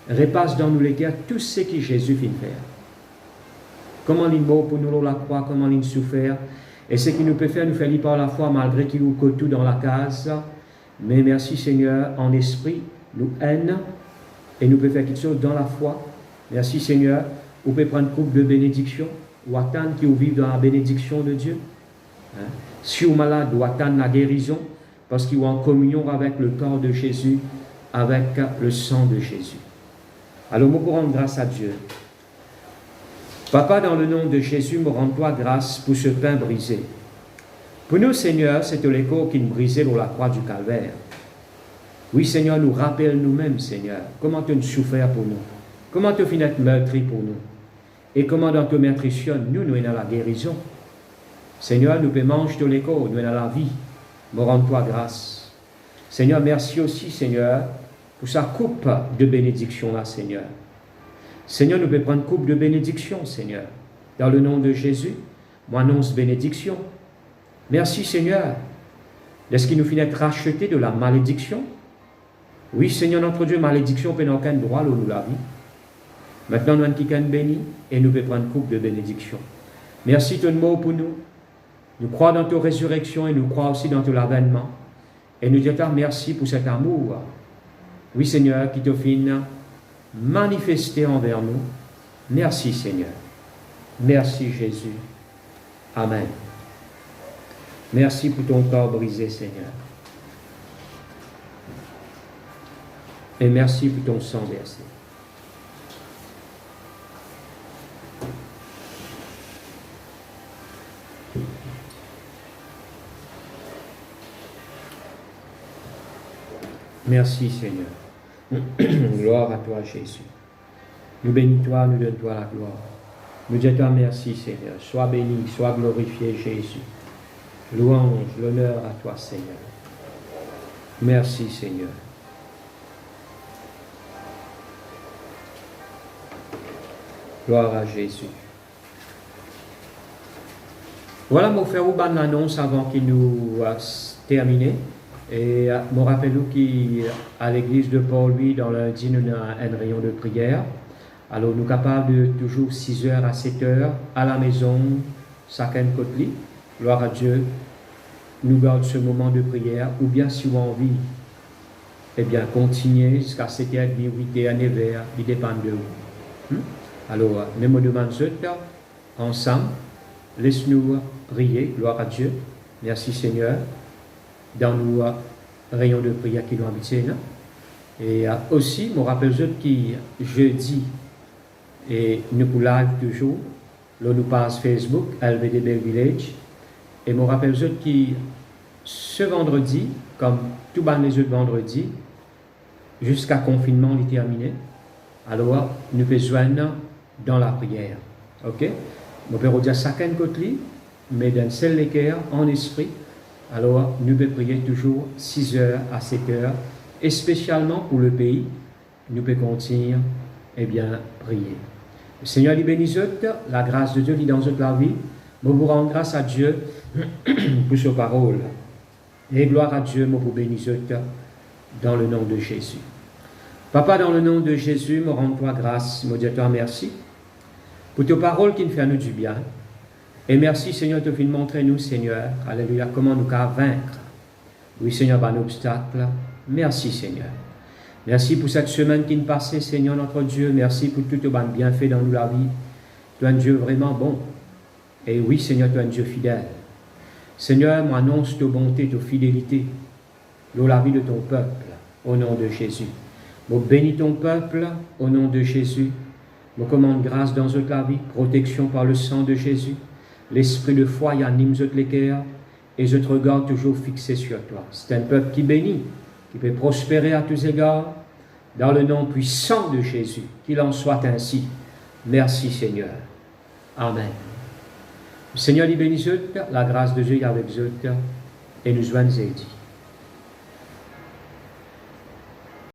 repasse dans nous les cœurs tout ce que Jésus vient faire. Comment il mort pour nous la croix, comment il souffert. Et ce qu'il nous peut faire, nous fait par la foi, malgré qu'il nous coûte tout dans la case. Mais merci Seigneur, en esprit, nous haine, et nous pouvons faire quelque chose dans la foi. Merci Seigneur, vous pouvez prendre une coupe de bénédiction, ou attendre qu'ils vivent dans la bénédiction de Dieu. Si vous êtes malade, vous attendre la guérison, parce qu'ils sont en communion avec le corps de Jésus, avec le sang de Jésus. Alors, nous rendre grâce à Dieu. Papa, dans le nom de Jésus, me rends-toi grâce pour ce pain brisé. Pour nous, Seigneur, c'est le corps qui nous brisait dans la croix du calvaire. Oui, Seigneur, nous rappelle nous-mêmes, Seigneur, comment tu as souffert pour nous, comment tu as fini d'être meurtri pour nous. Et comment dans te maîtrision, nous dans la guérison. Seigneur, nous peut manger de l'écho, nous dans la vie. Me rends-toi grâce. Seigneur, merci aussi, Seigneur, pour sa coupe de bénédiction là, Seigneur. Seigneur, nous pouvons prendre coupe de bénédiction, Seigneur. Dans le nom de Jésus, moi annonce bénédiction. Merci, Seigneur. Est-ce qu'il nous finit d'être racheté de la malédiction? Oui, Seigneur, notre Dieu, malédiction peut aucun droit, nous la vie. Maintenant, nous avons quelqu'un béni et nous pouvons prendre coupe de bénédiction. Merci ton mot pour nous. Nous croyons dans ta résurrection et nous croyons aussi dans ton avènement. Et nous disons merci pour cet amour. Oui, Seigneur, qui te finit manifester envers nous. Merci, Seigneur. Merci, Jésus. Amen. Merci pour ton corps brisé, Seigneur. Et merci pour ton sang versé. Merci, Seigneur. Gloire à toi, Jésus. Nous bénis-toi, nous donne-toi la gloire. Nous disons merci, Seigneur. Sois béni, sois glorifié, Jésus. Louange, l'honneur à toi, Seigneur. Merci, Seigneur. Gloire à Jésus. Voilà, mon frère, une annonce avant qu'il nous termine. Et je me rappelle qu'à l'église de Paul-Louis, dans lundi, nous avons un rayon de prière. Alors, nous sommes capables de toujours 6h à 7h à la maison, chacun de côté. Gloire à Dieu. Nous gardons ce moment de prière. Ou bien, si vous avez envie, eh bien, continuez jusqu'à 7h, 8h, 9h. Il dépend de vous. Alors, nous me demandons ensemble. Laisse-nous prier. Gloire à Dieu. Merci, Seigneur. Dans nos rayons de prière qui nous habitent. Et aussi, je me rappelle qui jeudi, et nous pour live toujours, là nous passe Facebook, LVDB Village, et je me rappelle qui ce vendredi, comme tous les autres vendredis, jusqu'à confinement il est terminé, alors nous pouvons joindre dans la prière. Ok? Nous pouvons dire chacun côté, mais d'un seul équerre en esprit. Alors, nous pouvons prier toujours 6h à 7h, et spécialement pour le pays, nous pouvons continuer, eh bien, prier. Le Seigneur lui bénisse, la grâce de Dieu lit dans toute la vie. Je vous rends grâce à Dieu pour sa parole. Et gloire à Dieu, je vous bénisse dans le nom de Jésus. Papa, dans le nom de Jésus, me rends-toi grâce, me dis-toi merci pour tes paroles qui nous font nous du bien. Et merci, Seigneur, de venir montrer nous, Seigneur, alléluia, comment nous pouvons vaincre. Oui, Seigneur, un obstacle. Merci, Seigneur. Merci pour cette semaine qui nous passée, Seigneur, notre Dieu. Merci pour tout le bienfait dans nous la vie. Tu es un Dieu vraiment bon. Et oui, Seigneur, tu es un Dieu fidèle. Seigneur, m'annonce ta bonté, ta fidélité dans la vie de ton peuple, au nom de Jésus. Je bénis ton peuple, au nom de Jésus. Je commande grâce dans toute la vie, protection par le sang de Jésus. L'esprit de foi y anime les cœurs et je te regarde toujours fixé sur toi. C'est un peuple qui bénit, qui peut prospérer à tous égards, dans le nom puissant de Jésus. Qu'il en soit ainsi. Merci, Seigneur. Amen. Le Seigneur lui bénisse, la grâce de Dieu est avec eux et nous joignent et dit.